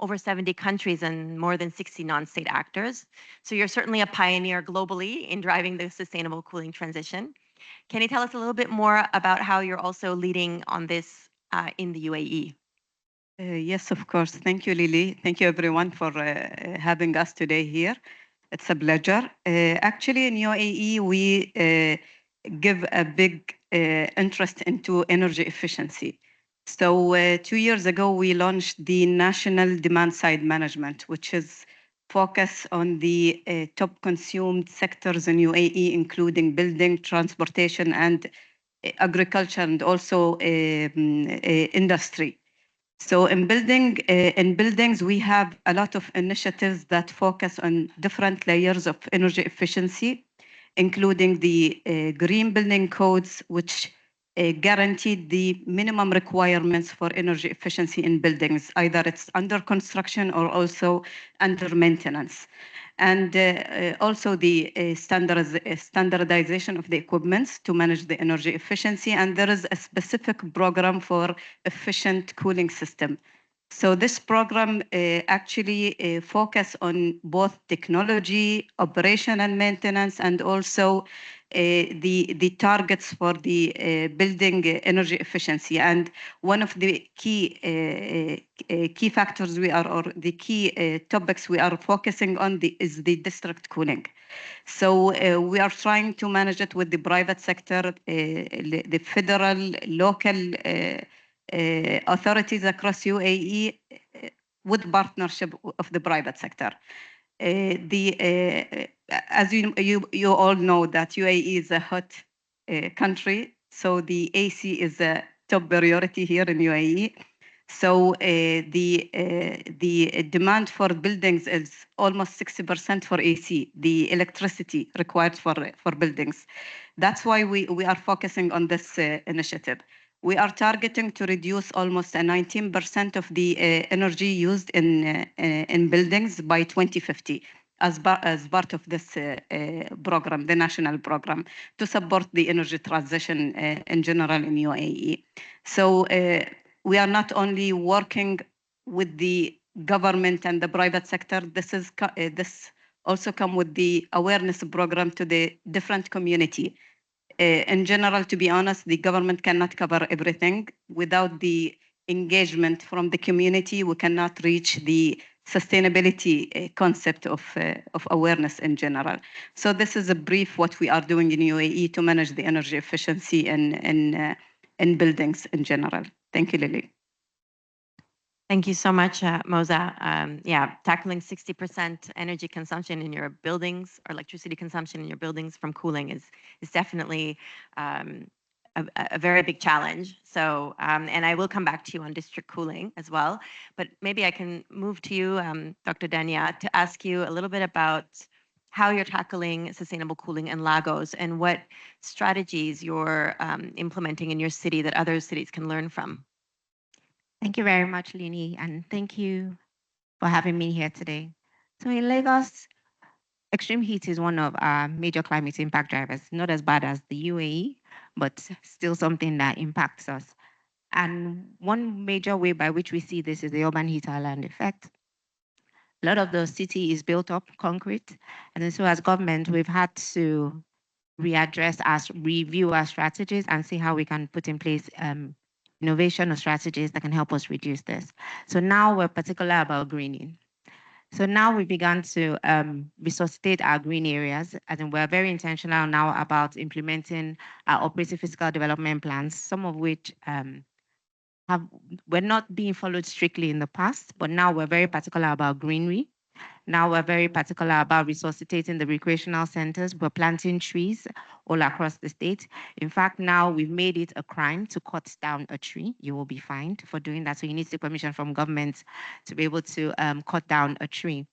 over 70 countries and more than 60 non-state actors. So you're certainly a pioneer globally in driving the sustainable cooling transition. Can you tell us a little bit more about how you're also leading on this in the UAE? Yes, of course. Thank you, Lily. Thank you, everyone, for having us today here. It's a pleasure. Actually, in UAE, we give a big interest into energy efficiency. So 2 years ago, we launched the National Demand Side Management, which is focus on the top consumed sectors in UAE, including building, transportation, and agriculture, and also industry. So in buildings, we have a lot of initiatives that focus on different layers of energy efficiency, including the green building codes, which guaranteed the minimum requirements for energy efficiency in buildings, either it's under construction or also under maintenance. And also the standardization of the equipments to manage the energy efficiency. And there is a specific program for efficient cooling system. So this program actually focus on both technology, operation and maintenance, and also the targets for the building energy efficiency. And one of the key factors or the key topics we are focusing on is the district cooling. So we are trying to manage it with the private sector, the federal, local authorities across UAE with partnership of the private sector. As you all know that UAE is a hot country, so the AC is a top priority here in UAE. So the demand for buildings is almost 60% for AC, the electricity required for buildings. That's why we are focusing on this initiative. We are targeting to reduce almost 19% of the energy used in buildings by 2050 as part of this program, the national program, to support the energy transition in general in UAE. So we are not only working with the government and the private sector, this also come with the awareness program to the different community. In general, to be honest, the government cannot cover everything. Without the engagement from the community, we cannot reach the sustainability concept of awareness in general. So this is a brief what we are doing in UAE to manage the energy efficiency in buildings in general. Thank you, Lily. Thank you so much, Moza. Yeah, tackling 60% energy consumption in your buildings or electricity consumption in your buildings from cooling is definitely a very big challenge. So, and I will come back to you on district cooling as well. But maybe I can move to you, Dr. Dania, to ask you a little bit about how you're tackling sustainable cooling in Lagos and what strategies you're implementing in your city that other cities can learn from. Thank you very much, Lini, and thank you for having me here today. So in Lagos, extreme heat is one of our major climate impact drivers, not as bad as the UAE, but still something that impacts us. And one major way by which we see this is the urban heat island effect. A lot of the city is built up concrete, and so as government, we've had to review our strategies and see how we can put in place innovation or strategies that can help us reduce this. So now we're particular about greening. So now we began to resuscitate our green areas, and we're very intentional now about implementing our operative physical development plans, some of which were not being followed strictly in the past, but now we're very particular about greenery. Now we're very particular about resuscitating the recreational centers. We're planting trees all across the state. In fact, now we've made it a crime to cut down a tree. You will be fined for doing that. So you need to seek permission from government to be able to cut down a tree.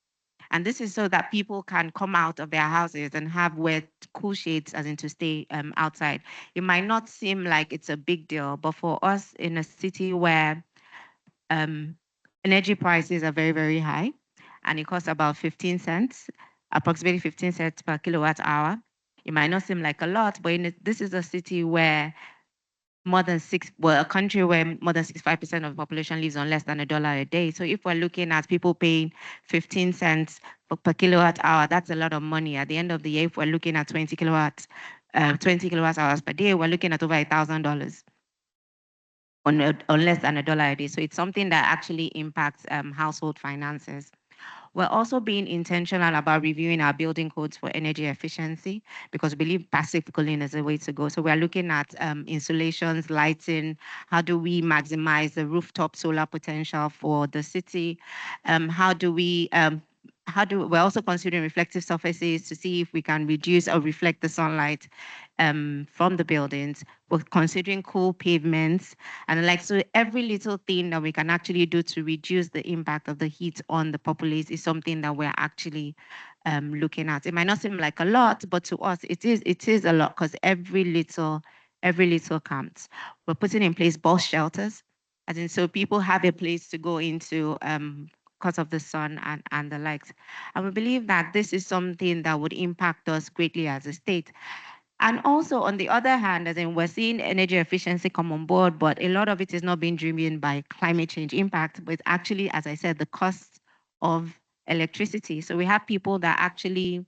And this is so that people can come out of their houses and have wet, cool shades, as in to stay outside. It might not seem like it's a big deal, but for us in a city where energy prices are very, very high, and it costs about 15 cents, approximately 15 cents per kilowatt hour. It might not seem like a lot, but this is a city where a country where more than 65% of the population lives on less than $1 a day. So if we're looking at people paying 15 cents per kilowatt hour, that's a lot of money. At the end of the year, if we're looking at 20 kilowatts 20 kilowatt hours per day, we're looking at over $1,000 on less than $1 a day. So it's something that actually impacts household finances. We're also being intentional about reviewing our building codes for energy efficiency because we believe passive cooling is the way to go. So we're looking at insulations, lighting, how do we maximize the rooftop solar potential for the city? We're also considering reflective surfaces to see if we can reduce or reflect the sunlight from the buildings. We're considering cool pavements and so every little thing that we can actually do to reduce the impact of the heat on the populace is something that we're actually looking at. It might not seem like a lot, but to us it is a lot because every little counts. We're putting in place bus shelters, as in so people have a place to go into because of the sun and the likes. And we believe that this is something that would impact us greatly as a state. And also, on the other hand, as in we're seeing energy efficiency come on board, but a lot of it is not being driven by climate change impact, but actually, as I said, the cost of electricity. So we have people that actually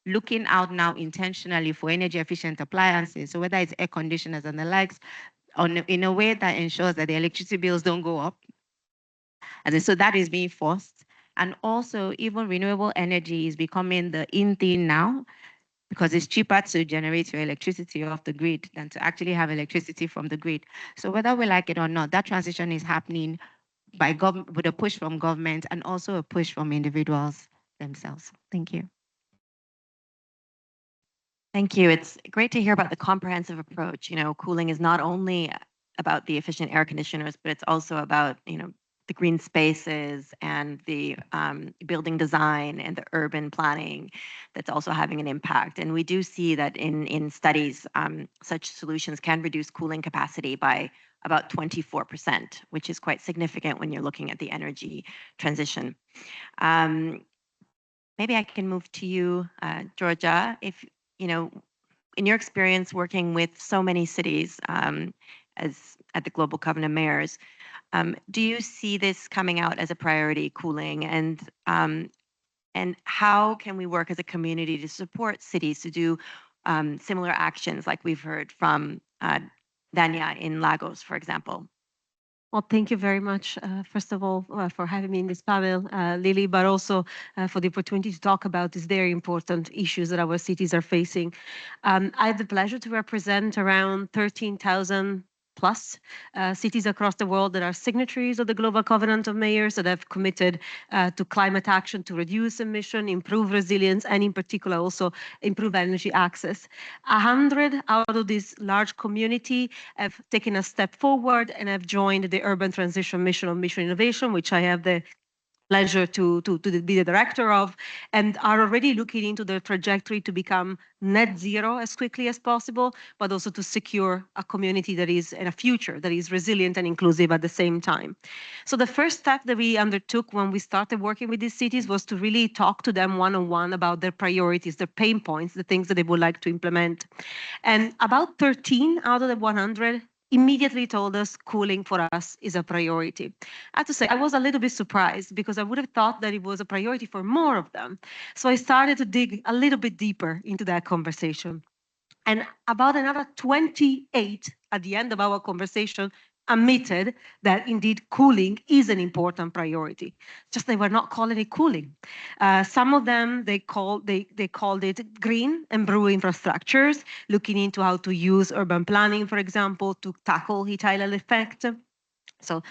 looking out now intentionally for energy efficient appliances. So whether it's air conditioners and the likes, in a way that ensures that the electricity bills don't go up. And so that is being forced. And also, even renewable energy is becoming the in thing now, because it's cheaper to generate your electricity off the grid than to actually have electricity from the grid. So whether we like it or not, that transition is happening with a push from government and also a push from individuals themselves. Thank you. Thank you. It's great to hear about the comprehensive approach. Cooling is not only about the efficient air conditioners, but it's also about, the green spaces and the building design and the urban planning that's also having an impact. And we do see that in studies, such solutions can reduce cooling capacity by about 24%, which is quite significant when you're looking at the energy transition. Maybe I can move to you, Georgia. If, in your experience working with so many cities as at the Global Covenant of Mayors, do you see this coming out as a priority, cooling, and how can we work as a community to support cities to do similar actions like we've heard from Dania in Lagos, for example? Well, thank you very much, first of all, for having me in this panel, Lily, but also for the opportunity to talk about these very important issues that our cities are facing. I have the pleasure to represent around 13,000 plus cities across the world that are signatories of the Global Covenant of Mayors that have committed to climate action to reduce emission, improve resilience, and in particular also improve energy access. 100 out of this large community have taken a step forward and have joined the Urban Transition Mission of Mission Innovation, which I have the pleasure to be the director of, and are already looking into the trajectory to become net zero as quickly as possible, but also to secure a community that is in a future that is resilient and inclusive at the same time. So the first step that we undertook when we started working with these cities was to really talk to them one-on-one about their priorities, their pain points, the things that they would like to implement. And about 13 out of the 100 immediately told us cooling for us is a priority. I have to say, I was a little bit surprised because I would have thought that it was a priority for more of them. So I started to dig a little bit deeper into that conversation. And about another 28 at the end of our conversation admitted that indeed cooling is an important priority. Just they were not calling it cooling. Some of them they called it green and blue infrastructures, looking into how to use urban planning, for example, to tackle heat island effect. So,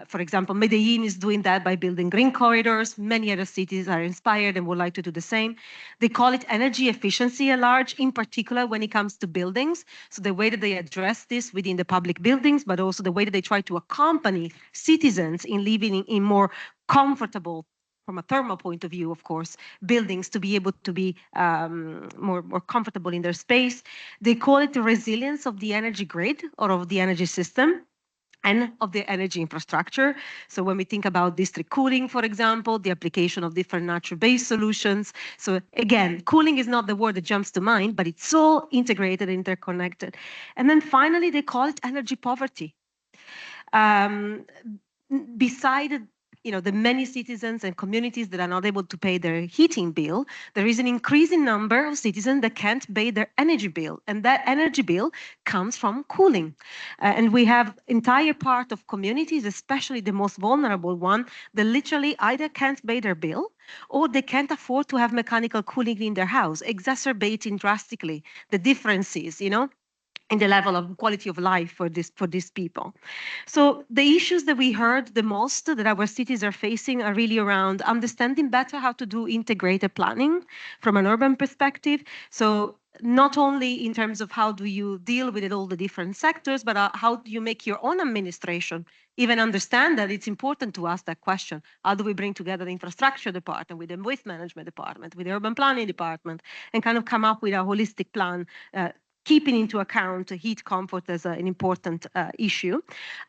for example, Medellin is doing that by building green corridors. Many other cities are inspired and would like to do the same. They call it energy efficiency at large, in particular when it comes to buildings. So the way that they address this within the public buildings, but also the way that they try to accompany citizens in living in more comfortable, from a thermal point of view, of course, buildings to be able to be more comfortable in their space. They call it the resilience of the energy grid or of the energy system and of the energy infrastructure. So when we think about district cooling, for example, the application of different natural-based solutions. So again, cooling is not the word that jumps to mind, but it's all integrated, interconnected. And then finally, they call it energy poverty. Beside the many citizens and communities that are not able to pay their heating bill, there is an increasing number of citizens that can't pay their energy bill, and that energy bill comes from cooling. And we have entire part of communities, especially the most vulnerable one, that literally either can't pay their bill or they can't afford to have mechanical cooling in their house, exacerbating drastically the differences, in the level of quality of life for these people. So the issues that we heard the most that our cities are facing are really around understanding better how to do integrated planning from an urban perspective. So not only in terms of how do you deal with all the different sectors, but how do you make your own administration even understand that it's important to ask that question. How do we bring together the infrastructure department with the waste management department, with the urban planning department, and kind of come up with a holistic plan, keeping into account heat comfort as an important issue.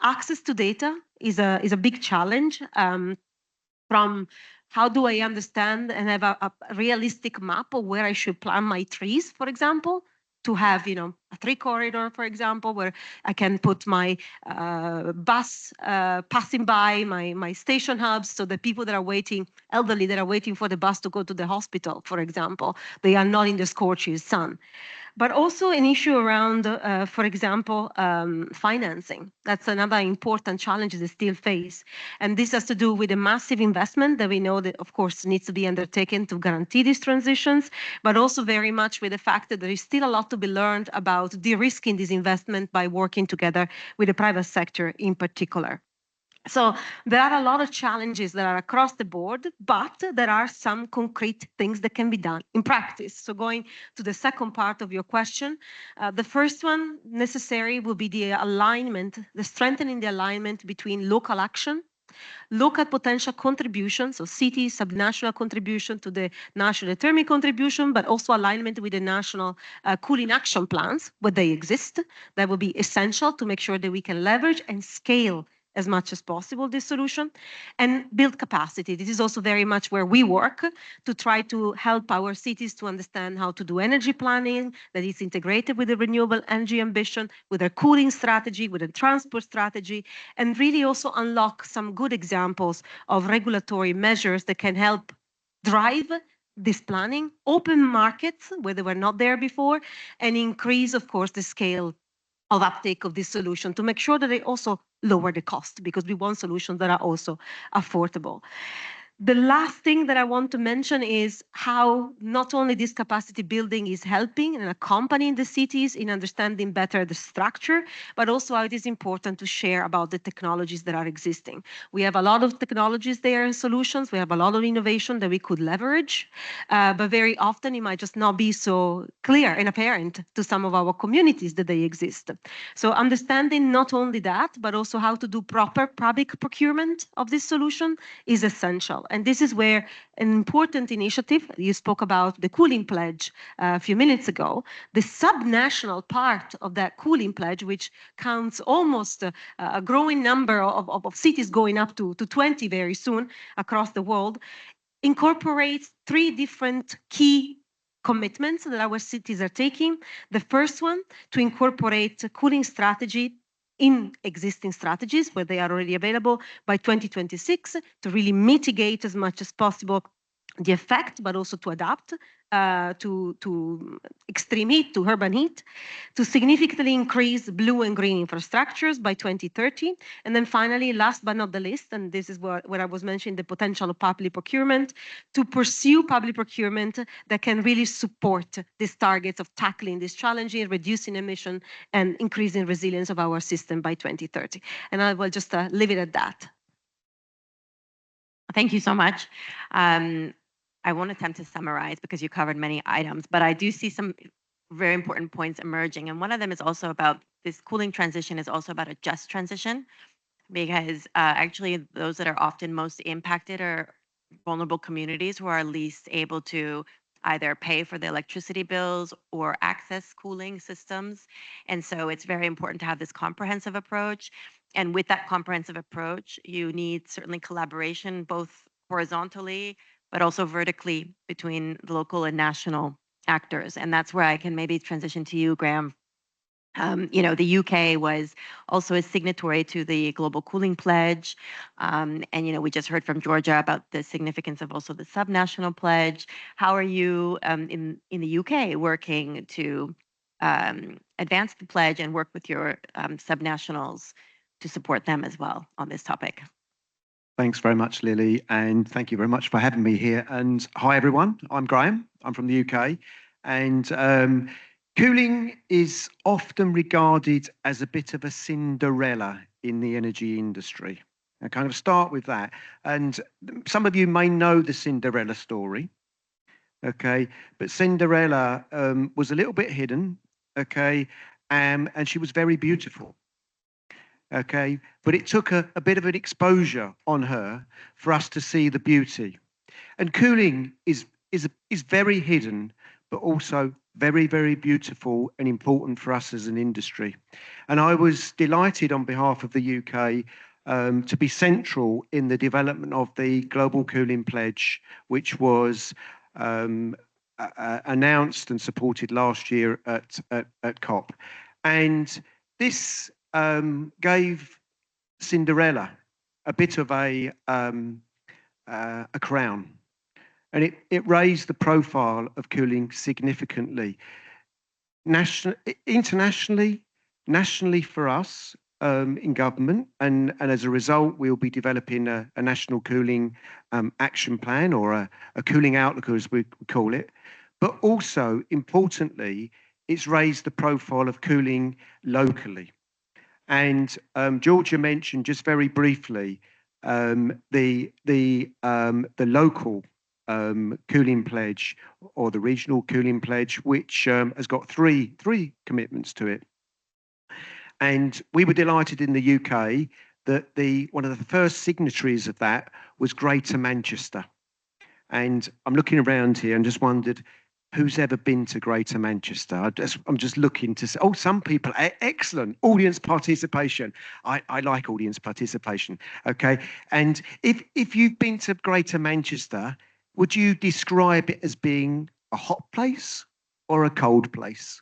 Access to data is a big challenge. From how do I understand and have a realistic map of where I should plant my trees, for example, to have a tree corridor, for example, where I can put my bus passing by my station hubs, so the people that are waiting, elderly that are waiting for the bus to go to the hospital, for example, they are not in the scorching sun. But also an issue around, for example, financing. That's another important challenge they still face. And this has to do with the massive investment that we know that, of course, needs to be undertaken to guarantee these transitions, but also very much with the fact that there is still a lot to be learned about de-risking this investment by working together with the private sector in particular. So there are a lot of challenges that are across the board, but there are some concrete things that can be done in practice. So going to the second part of your question, the first one necessary will be the alignment, the strengthening the alignment between local action, look at potential contributions, so city, subnational contribution to the national thermic contribution, but also alignment with the national cooling action plans, where they exist. That will be essential to make sure that we can leverage and scale as much as possible this solution, and build capacity. This is also very much where we work to try to help our cities to understand how to do energy planning that is integrated with the renewable energy ambition, with a cooling strategy, with a transport strategy, and really also unlock some good examples of regulatory measures that can help drive this planning, open markets where they were not there before, and increase, of course, the scale of uptake of this solution to make sure that they also lower the cost, because we want solutions that are also affordable. The last thing that I want to mention is how not only this capacity building is helping and accompanying the cities in understanding better the structure, but also how it is important to share about the technologies that are existing. We have a lot of technologies there and solutions. We have a lot of innovation that we could leverage, but very often it might just not be so clear and apparent to some of our communities that they exist. So understanding not only that, but also how to do proper public procurement of this solution is essential. And this is where an important initiative, you spoke about the cooling pledge a few minutes ago, the subnational part of that cooling pledge, which counts almost a growing number of cities going up to 20 very soon across the world, incorporates 3 different key commitments that our cities are taking. The first one, to incorporate a cooling strategy in existing strategies where they are already available by 2026 to really mitigate as much as possible the effect, but also to adapt to extreme heat, to urban heat, to significantly increase blue and green infrastructures by 2030. And then finally, last but not the least, and this is what I was mentioning, the potential of public procurement, to pursue public procurement that can really support these targets of tackling this challenging, reducing emission, and increasing resilience of our system by 2030. And I will just leave it at that. Thank you so much. I won't attempt to summarize because you covered many items, but I do see some very important points emerging. And one of them is also about this cooling transition is also about a just transition, because actually those that are often most impacted are vulnerable communities who are least able to either pay for the electricity bills or access cooling systems. And so it's very important to have this comprehensive approach. And with that comprehensive approach, you need certainly collaboration, both horizontally, but also vertically between the local and national actors. And that's where I can maybe transition to you, Graham, The UK was also a signatory to the Global Cooling Pledge. And, we just heard from Georgia about the significance of also the subnational pledge. How are you in the UK working to advance the pledge and work with your subnationals to support them as well on this topic? Thanks very much, Lily, and thank you very much for having me here. And hi, everyone. I'm Graham. I'm from the UK. And cooling is often regarded as a bit of a Cinderella in the energy industry. I kind of start with that. And some of you may know the Cinderella story, okay? But Cinderella was a little bit hidden, okay? And she was very beautiful. Okay, but it took a bit of an exposure on her for us to see the beauty. And cooling is very hidden, but also very, very beautiful and important for us as an industry. And I was delighted on behalf of the UK to be central in the development of the Global Cooling Pledge, which was announced and supported last year at COP. And this gave Cinderella a bit of a crown, and it raised the profile of cooling significantly. Internationally, nationally for us in government, and as a result, we'll be developing a national cooling action plan, or a cooling outlook, as we call it. But also, importantly, it's raised the profile of cooling locally. And Georgia mentioned just very briefly the local cooling pledge, or the regional cooling pledge, which has got three commitments to it. And we were delighted in the UK that one of the first signatories of that was Greater Manchester. And I'm looking around here and just wondered, who's ever been to Greater Manchester? I'm just looking to say, oh, some people, excellent, audience participation. I like audience participation, okay? And if you've been to Greater Manchester, would you describe it as being a hot place or a cold place?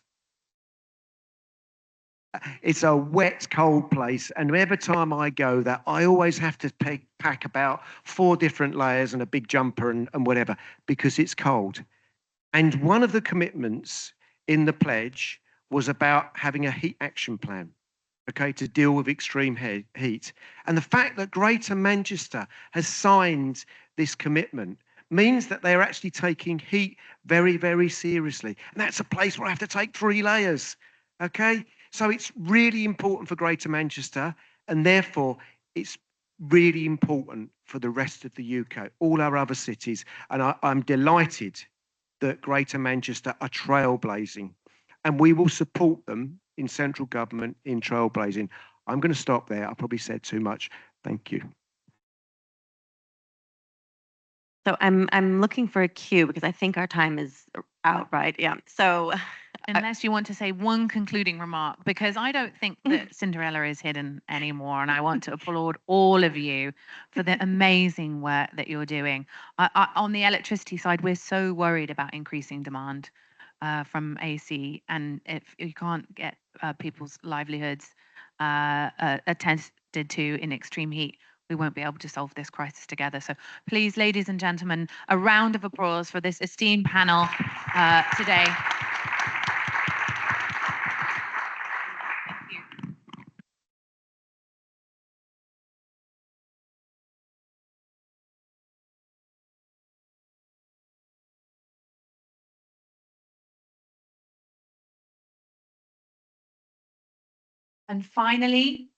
It's a wet, cold place. And every time I go there, I always have to pack about 4 different layers and a big jumper and whatever, because it's cold. And one of the commitments in the pledge was about having a heat action plan, okay, to deal with extreme heat. And the fact that Greater Manchester has signed this commitment means that they're actually taking heat very, very seriously. And that's a place where I have to take 3 layers, okay? So it's really important for Greater Manchester, and therefore it's really important for the rest of the UK, all our other cities. And I'm delighted that Greater Manchester are trailblazing, and we will support them in central government in trailblazing. I'm going to stop there. I probably said too much. Thank you. So I'm looking for a cue, because I think our time is out, right? Yeah. So unless you want to say one concluding remark, because I don't think that Cinderella is hidden anymore, and I want to applaud all of you for the amazing work that you're doing. On the electricity side, we're so worried about increasing demand from AC, and if you can't get people's livelihoods attended to in extreme heat, we won't be able to solve this crisis together. So please, ladies and gentlemen, a round of applause for this esteemed panel today. Thank you. And finally,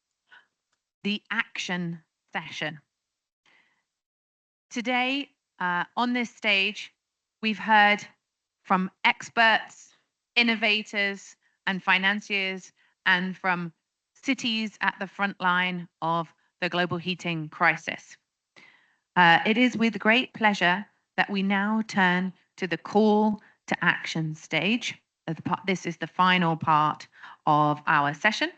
the action session. Today, on this stage, we've heard from experts, innovators, and financiers, and from cities at the front line of the global heating crisis. It is with great pleasure that we now turn to the call to action stage. This is the final part of our session.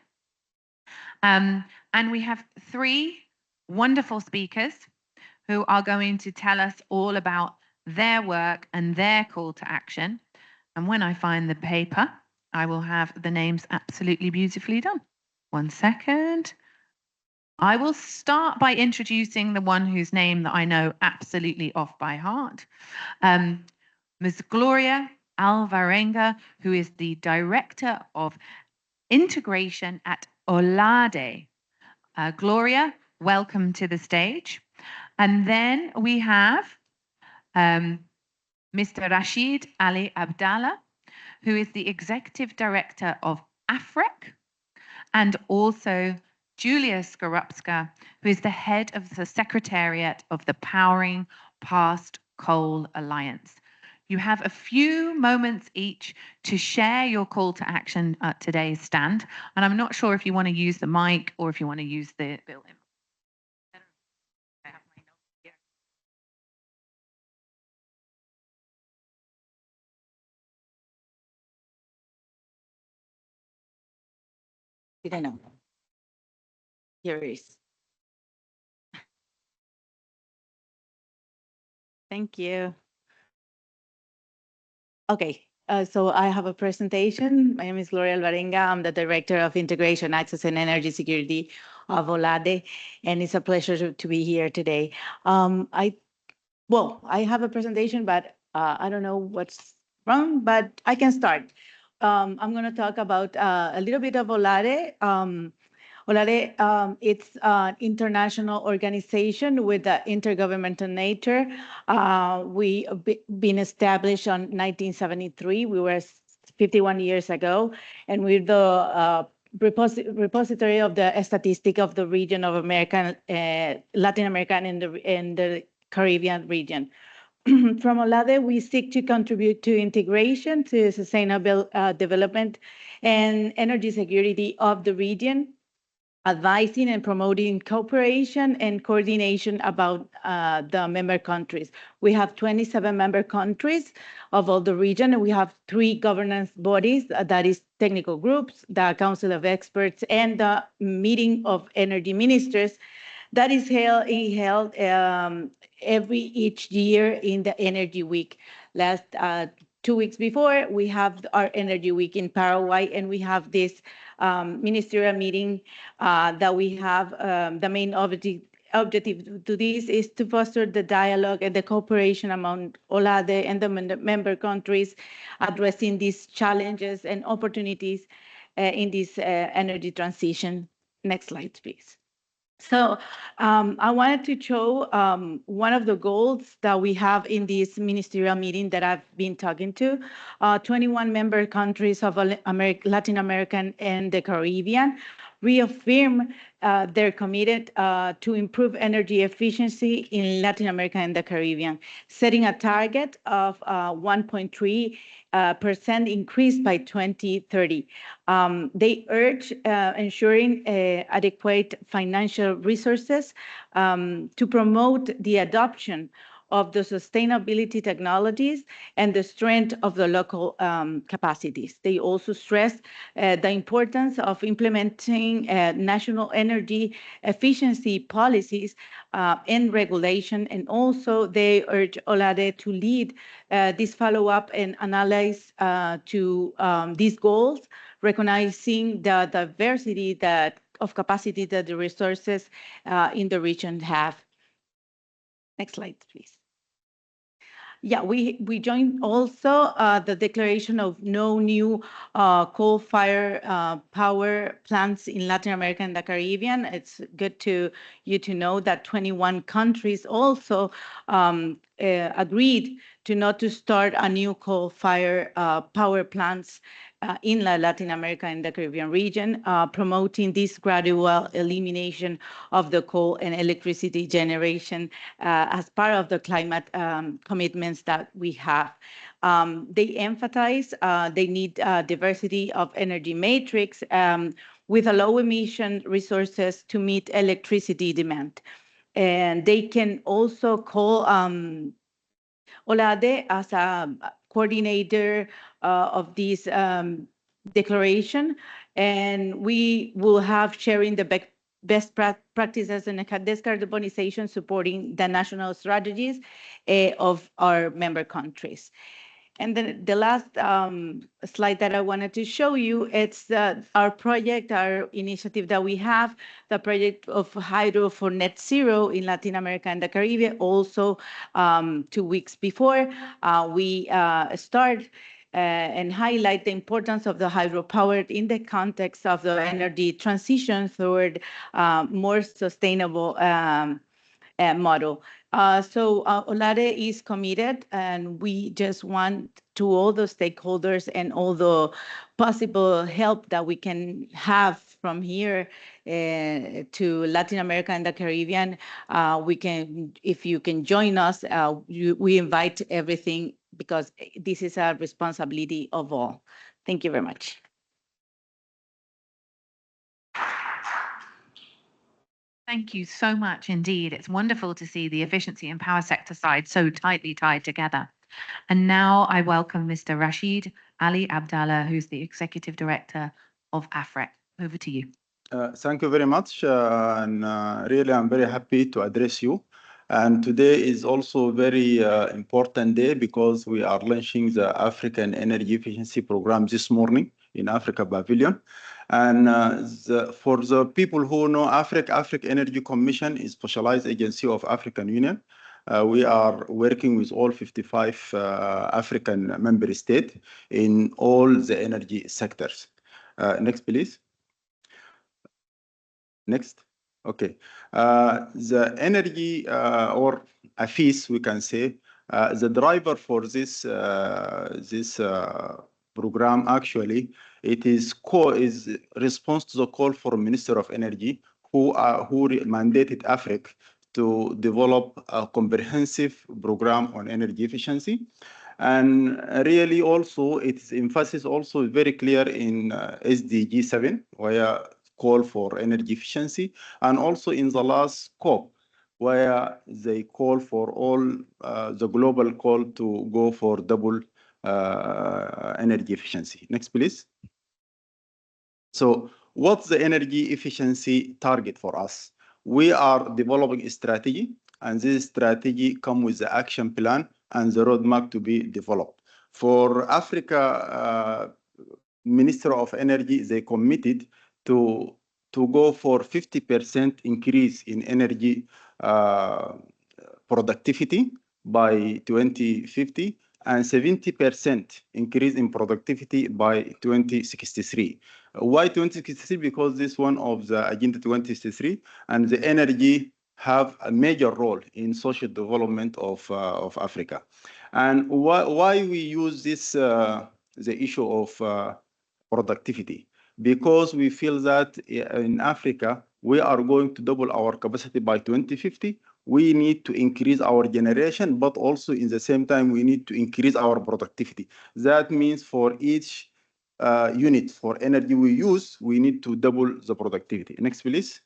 And we have 3 wonderful speakers who are going to tell us all about their work and their call to action. And when I find the paper, I will have the names absolutely beautifully done. 1 second. I will start by introducing the one whose name that I know absolutely off by heart. Ms. Gloria Alvarenga, who is the Director of Integration at OLADE. Gloria, welcome to the stage. And then we have Mr. Rashid Ali Abdallah, who is the Executive Director of AFREC, and also Julia Skorupska, who is the head of the Secretariat of the Powering Past Coal Alliance. You have a few moments each to share your call to action at today's stand, and I'm not sure if you want to use the mic or if you want to use the building. I have my notes here. Didn't know. Here it is. Thank you. Okay, so I have a presentation. My name is Gloria Alvarenga. I'm the Director of Integration, Access, and Energy Security of OLADE, and it's a pleasure to be here today. I have a presentation, but I don't know what's wrong, but I can start. I'm going to talk about a little bit of OLADE. OLADE, it's an international organization with the intergovernmental nature. We've been established on 1973. We were 51 years ago, and we're the repository of the statistic of the region of American, Latin America, and the Caribbean region. From OLADE, we seek to contribute to integration, to sustainable development, and energy security of the region, advising and promoting cooperation and coordination about the member countries. We have 27 member countries of all the region, and we have 3 governance bodies, that is technical groups, the Council of Experts, and the Meeting of Energy Ministers that is held each year in the Energy Week. Last 2 weeks before, we have our Energy Week in Paraguay, and we have this ministerial meeting that we have. The main objective to this is to foster the dialogue and the cooperation among OLADE and the member countries, addressing these challenges and opportunities in this energy transition. Next slide, please. So I wanted to show one of the goals that we have in this ministerial meeting that I've been talking to. 21 member countries of Latin American and the Caribbean reaffirm they're committed to improve energy efficiency in Latin America and the Caribbean, setting a target of 1.3% increase by 2030. They urge ensuring adequate financial resources to promote the adoption of the sustainability technologies and the strength of the local capacities. They also stress the importance of implementing national energy efficiency policies and regulation, and also they urge OLADE to lead this follow-up and analyze to these goals, recognizing the diversity of capacity that the resources in the region have. Next slide, please. Yeah, we joined also the declaration of no new coal-fired power plants in Latin America and the Caribbean. It's good to know that 21 countries also agreed to not to start a new coal-fired power plants in Latin America and the Caribbean region, promoting this gradual elimination of the coal and electricity generation as part of the climate commitments that we have. They emphasize they need diversity of energy matrix with a low emission resources to meet electricity demand. And they can also call OLADE as a coordinator of this declaration, and we will have sharing the best practices and decarbonization, supporting the national strategies of our member countries. And then the last slide that I wanted to show you, it's our project, our initiative that we have, the project of hydro for net zero in Latin America and the Caribbean. Also, 2 weeks before, we start and highlight the importance of the hydropower in the context of the energy transition toward more sustainable model. So Olare is committed, and we just want to all the stakeholders and all the possible help that we can have from here to Latin America and the Caribbean. We can, if you can join us, we invite everything because this is a responsibility of all. Thank you very much. Thank you so much indeed. It's wonderful to see the efficiency and power sector side so tightly tied together. And now I welcome Mr. Rashid Ali Abdallah, who's the Executive Director of AFREC. Over to you. Thank you very much. Really, I'm very happy to address you. And today is also a very important day because we are launching the African Energy Efficiency Program this morning in Africa Pavilion. And for the people who know Africa Energy Commission is specialized agency of African Union. We are working with all 55 African member states in all the energy sectors. Next, please. Next. Okay. The energy or AFIS, we can say, the driver for this program actually, it is response to the call for Minister of Energy who mandated AFREC to develop a comprehensive program on energy efficiency. And really also its emphasis also is very clear in SDG 7, where call for energy efficiency, and also in the last COP, where they call for all the global call to go for double energy efficiency. Next, please. So what's the energy efficiency target for us? We are developing a strategy, and this strategy comes with the action plan and the roadmap to be developed. For Africa, Minister of Energy, they committed to go for 50% increase in energy productivity by 2050 and 70% increase in productivity by 2063. Why 2063? Because this one of the Agenda 2063 and the energy have a major role in social development of Africa. And why we use this the issue of productivity? Because we feel that in Africa, we are going to double our capacity by 2050. We need to increase our generation, but also in the same time, we need to increase our productivity. That means for each unit for energy we use, we need to double the productivity. Next, please.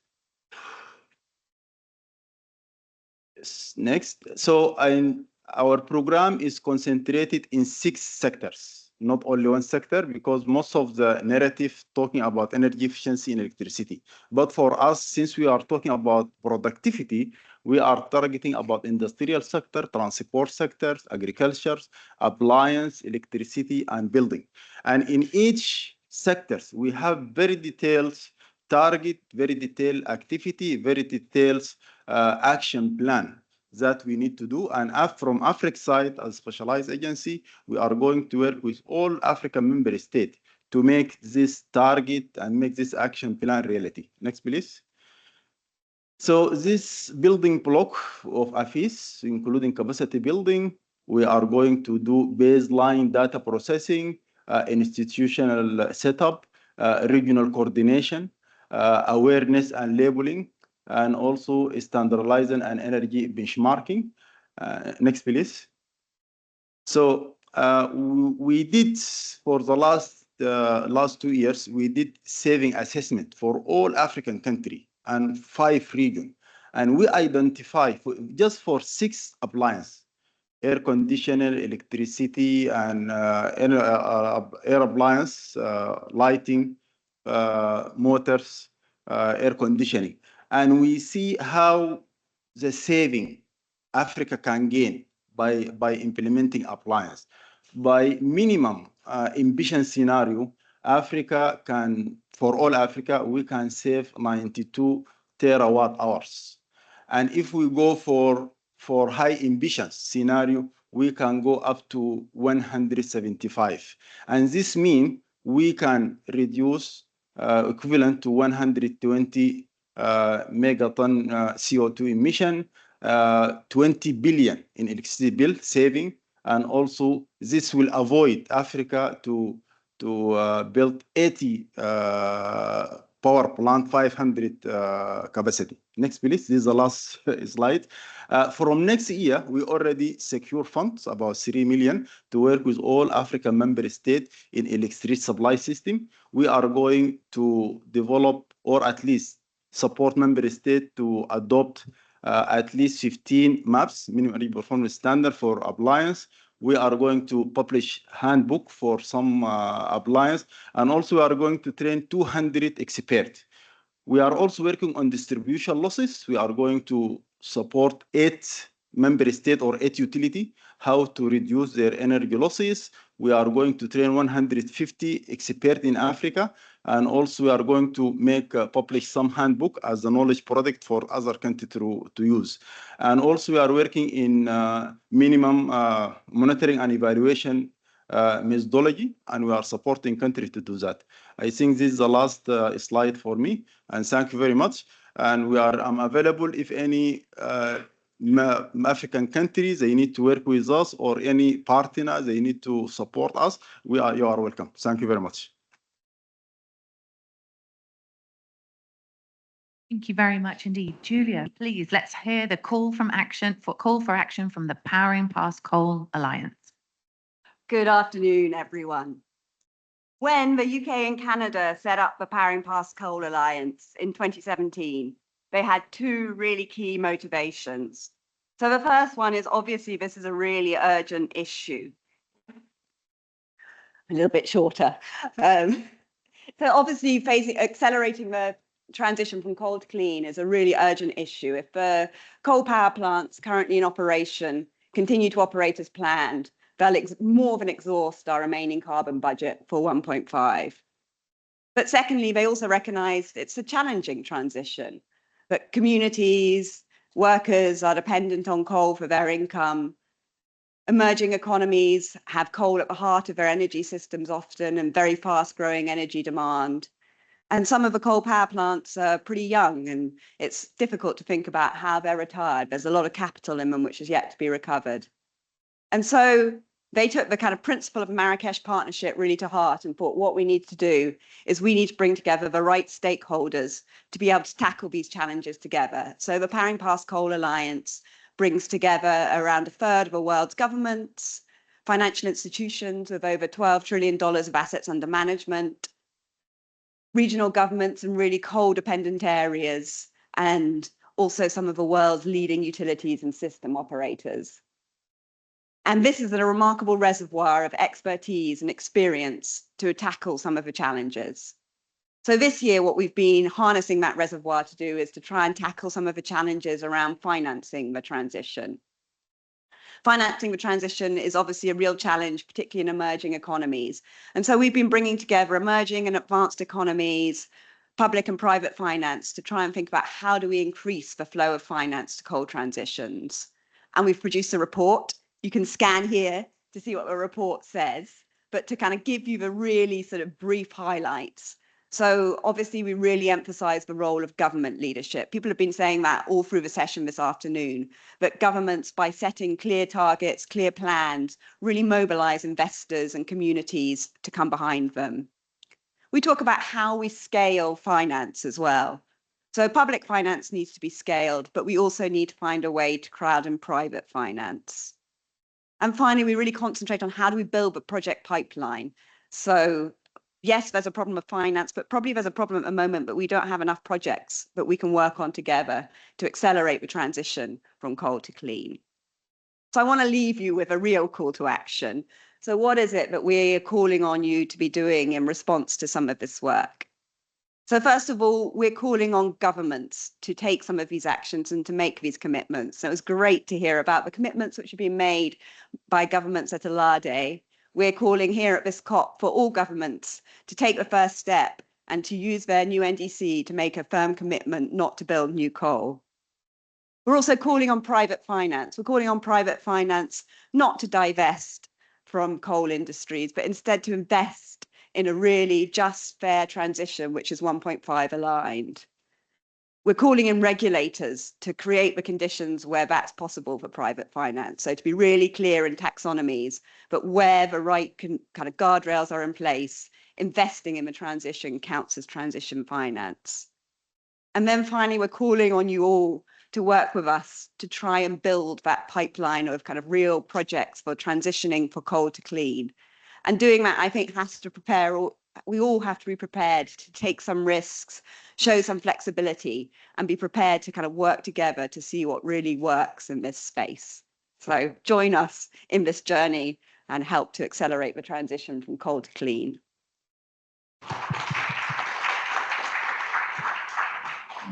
Next. So our program is concentrated in 6 sectors. Not only one sector, because most of the narrative talking about energy efficiency in electricity. But for us, since we are talking about productivity, we are targeting about industrial sector, transport sectors, agriculture, appliance, electricity, and building. And in each sectors, we have very detailed target, very detailed activity, very detailed action plan that we need to do. And from AFREC side, as specialized agency, we are going to work with all African member states to make this target and make this action plan reality. Next, please. So this building block of AFIS, including capacity building, we are going to do baseline data processing, institutional setup, regional coordination, awareness and labeling, and also standardizing and energy benchmarking. Next, please. So we did, for the last 2 years, we did saving assessment for all African countries and 5 regions. And we identify just for 6 appliances, air conditioner, electricity, and air appliance, lighting, motors, air conditioning. And we see how the saving Africa can gain by implementing appliance. by minimum emission scenario, Africa can, for all Africa, we can save 92 terawatt hours. And if we go for high emissions scenario, we can go up to 175. And this means we can reduce equivalent to 120 megaton CO2 emission, 20 billion in electricity bill saving, and also this will avoid Africa to build 80 power plant, 500 capacity. Next, please. This is the last slide. From next year, we already secure funds, about 3 million, to work with all African member states in electricity supply system. We are going to develop, or at least support member states to adopt at least 15 maps, minimum energy performance standard for appliance. We are going to publish handbook for some appliance, and also we are going to train 200 experts. We are also working on distribution losses. We are going to support 8 member state or 8 utility, how to reduce their energy losses. We are going to train 150 experts in Africa, and also we are going to make publish some handbook as a knowledge product for other countries to use. And also we are working in minimum monitoring and evaluation methodology, and we are supporting countries to do that. I think this is the last slide for me, and thank you very much. And I'm available if any African countries, they need to work with us, or any partner, they need to support us. You are welcome. Thank you very much. Thank you very much indeed. Julia, please, let's hear the call for action from the Powering Past Coal Alliance. Good afternoon, everyone. When the UK and Canada set up the Powering Past Coal Alliance in 2017, they had 2 really key motivations. So the first one is, obviously this is a really urgent issue. A little bit shorter. So obviously accelerating the transition from coal to clean is a really urgent issue. If the coal power plants currently in operation continue to operate as planned, they'll more than exhaust our remaining carbon budget for 1.5. But secondly, they also recognize it's a challenging transition, that communities, workers are dependent on coal for their income. Emerging economies have coal at the heart of their energy systems often, and very fast growing energy demand. And some of the coal power plants are pretty young, and it's difficult to think about how they're retired. There's a lot of capital in them which is yet to be recovered. And so they took the kind of principle of Marrakech Partnership really to heart and thought, what we need to do is we need to bring together the right stakeholders to be able to tackle these challenges together. So the Powering Past Coal Alliance brings together around 1/3 of the world's governments, financial institutions with over $12 trillion of assets under management, regional governments in really coal-dependent areas, and also some of the world's leading utilities and system operators. And this is a remarkable reservoir of expertise and experience to tackle some of the challenges. So this year, what we've been harnessing that reservoir to do is to try and tackle some of the challenges around financing the transition. Financing the transition is obviously a real challenge, particularly in emerging economies. And so we've been bringing together emerging and advanced economies, public and private finance, to try and think about how do we increase the flow of finance to coal transitions. And we've produced a report. You can scan here to see what the report says, but to kind of give you the really sort of brief highlights. So obviously we really emphasize the role of government leadership. People have been saying that all through the session this afternoon, that governments, by setting clear targets, clear plans, really mobilize investors and communities to come behind them. We talk about how we scale finance as well. So public finance needs to be scaled, but we also need to find a way to crowd in private finance. And finally, we really concentrate on how do we build the project pipeline. So yes, there's a problem of finance, but probably there's a problem at the moment that we don't have enough projects that we can work on together to accelerate the transition from coal to clean. So I want to leave you with a real call to action. So what is it that we're calling on you to be doing in response to some of this work? So first of all, we're calling on governments to take some of these actions and to make these commitments. So it was great to hear about the commitments which have been made by governments at Alade. we're calling here at this COP for all governments to take the first step and to use their new NDC to make a firm commitment not to build new coal. We're also calling on private finance. We're calling on private finance not to divest from coal industries, but instead to invest in a really just, fair transition, which is 1.5 aligned. We're calling in regulators to create the conditions where that's possible for private finance. So to be really clear in taxonomies, but where the right kind of guardrails are in place, investing in the transition counts as transition finance. And then finally, we're calling on you all to work with us to try and build that pipeline of kind of real projects for transitioning for coal to clean. And doing that, I think, has to prepare, we all have to be prepared to take some risks, show some flexibility, and be prepared to kind of work together to see what really works in this space. So join us in this journey and help to accelerate the transition from coal to clean.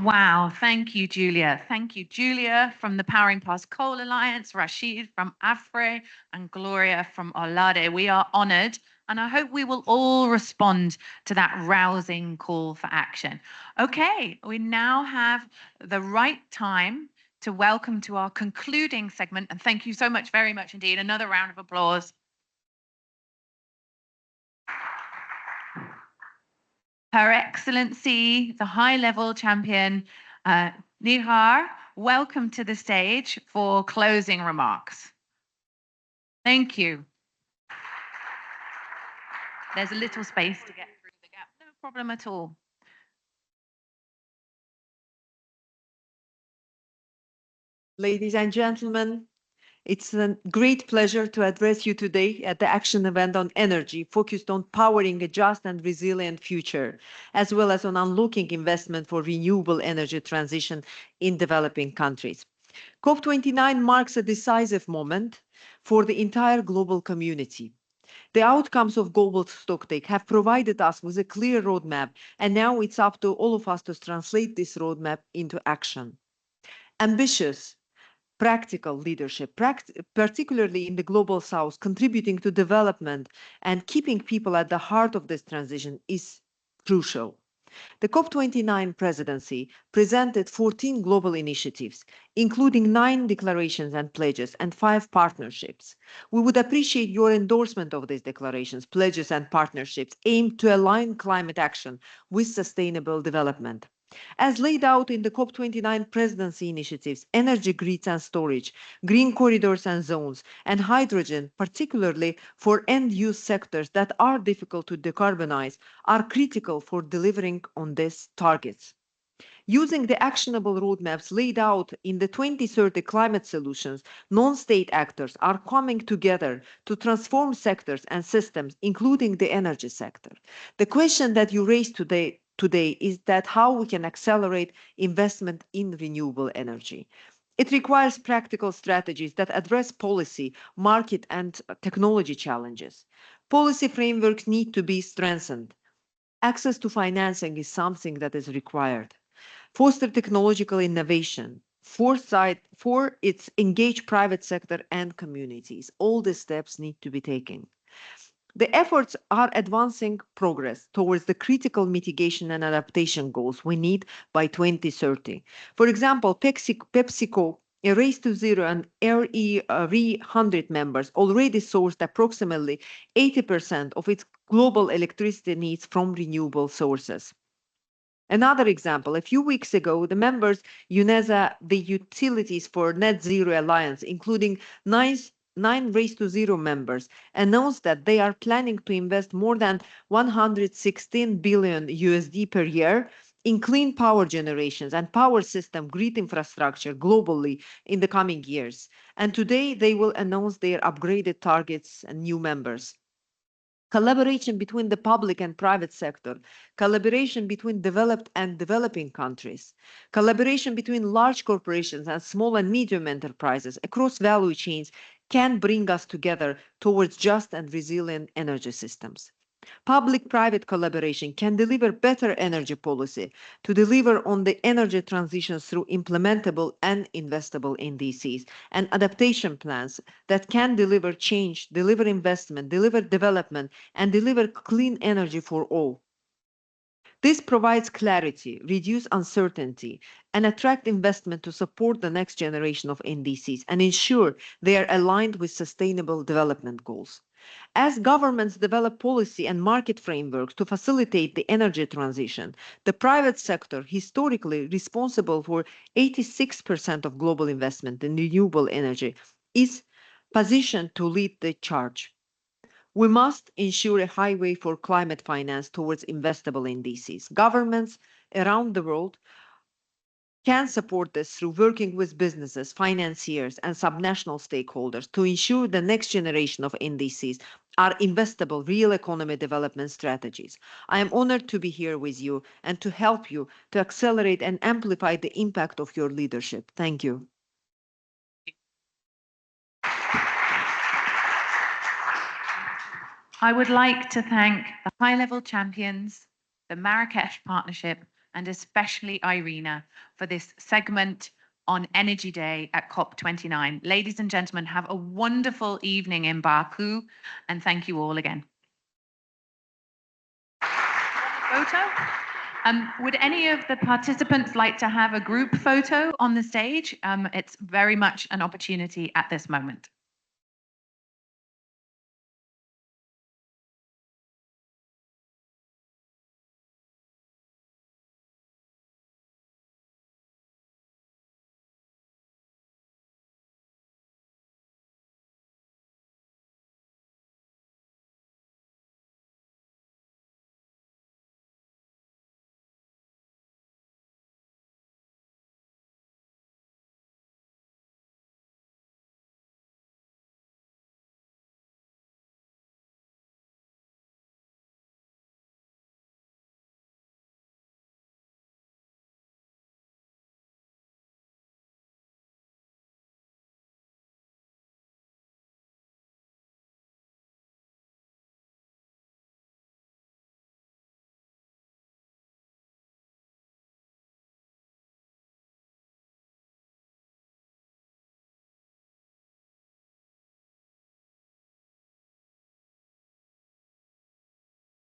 Wow, thank you, Julia. Thank you, Julia from the Powering Past Coal Alliance, Rashid from AFRE, and Gloria from Olade. We are honoured, and I hope we will all respond to that rousing call for action. Okay, we now have the right time to welcome to our concluding segment, and thank you so much, very much indeed. Another round of applause. Her Excellency, the high-level champion, Nihar, welcome to the stage for closing remarks. Thank you. There's a little space to get through the gap. No problem at all. Ladies and gentlemen, it's a great pleasure to address you today at the Action Event on Energy, focused on powering a just and resilient future, as well as on unlocking investment for renewable energy transition in developing countries. COP29 marks a decisive moment for the entire global community. The outcomes of global stocktake have provided us with a clear roadmap, and now it's up to all of us to translate this roadmap into action. Ambitious, practical leadership, particularly in the global south, contributing to development and keeping people at the heart of this transition is crucial. The COP29 presidency presented 14 global initiatives, including 9 declarations and pledges and 5 partnerships. We would appreciate your endorsement of these declarations, pledges, and partnerships aimed to align climate action with sustainable development. As laid out in the COP29 presidency initiatives, energy grids and storage, green corridors and zones, and hydrogen, particularly for end-use sectors that are difficult to decarbonize, are critical for delivering on these targets. Using the actionable roadmaps laid out in the 2030 climate solutions, non-state actors are coming together to transform sectors and systems, including the energy sector. The question that you raised today is that how we can accelerate investment in renewable energy. It requires practical strategies that address policy, market, and technology challenges. Policy frameworks need to be strengthened. Access to financing is something that is required. Foster technological innovation. Foresight for its engaged private sector and communities. All the steps need to be taken. The efforts are advancing progress towards the critical mitigation and adaptation goals we need by 2030. For example, PepsiCo, a Race to Zero, and RE100 members already sourced approximately 80% of its global electricity needs from renewable sources. Another example, a few weeks ago, the members UNESA, the Utilities for Net Zero Alliance, including 9 Race to Zero members, announced that they are planning to invest more than 116 billion USD per year in clean power generations and power system grid infrastructure globally in the coming years. And today they will announce their upgraded targets and new members. Collaboration between the public and private sector, collaboration between developed and developing countries, collaboration between large corporations and small and medium enterprises across value chains can bring us together towards just and resilient energy systems. Public-private collaboration can deliver better energy policy to deliver on the energy transition through implementable and investable NDCs and adaptation plans that can deliver change, deliver investment, deliver development, and deliver clean energy for all. This provides clarity, reduce uncertainty, and attract investment to support the next generation of NDCs and ensure they are aligned with sustainable development goals. As governments develop policy and market frameworks to facilitate the energy transition, the private sector, historically responsible for 86% of global investment in renewable energy, is positioned to lead the charge. We must ensure a highway for climate finance towards investable NDCs. Governments around the world can support this through working with businesses, financiers, and subnational stakeholders to ensure the next generation of NDCs are investable real economy development strategies. I am honored to be here with you and to help you to accelerate and amplify the impact of your leadership. Thank you. I would like to thank the high-level champions, the Marrakech Partnership, and especially Irina for this segment on Energy Day at COP29. Ladies and gentlemen, have a wonderful evening in Baku, and thank you all again. Photo? Would any of the participants like to have a group photo on the stage? It's very much an opportunity at this moment.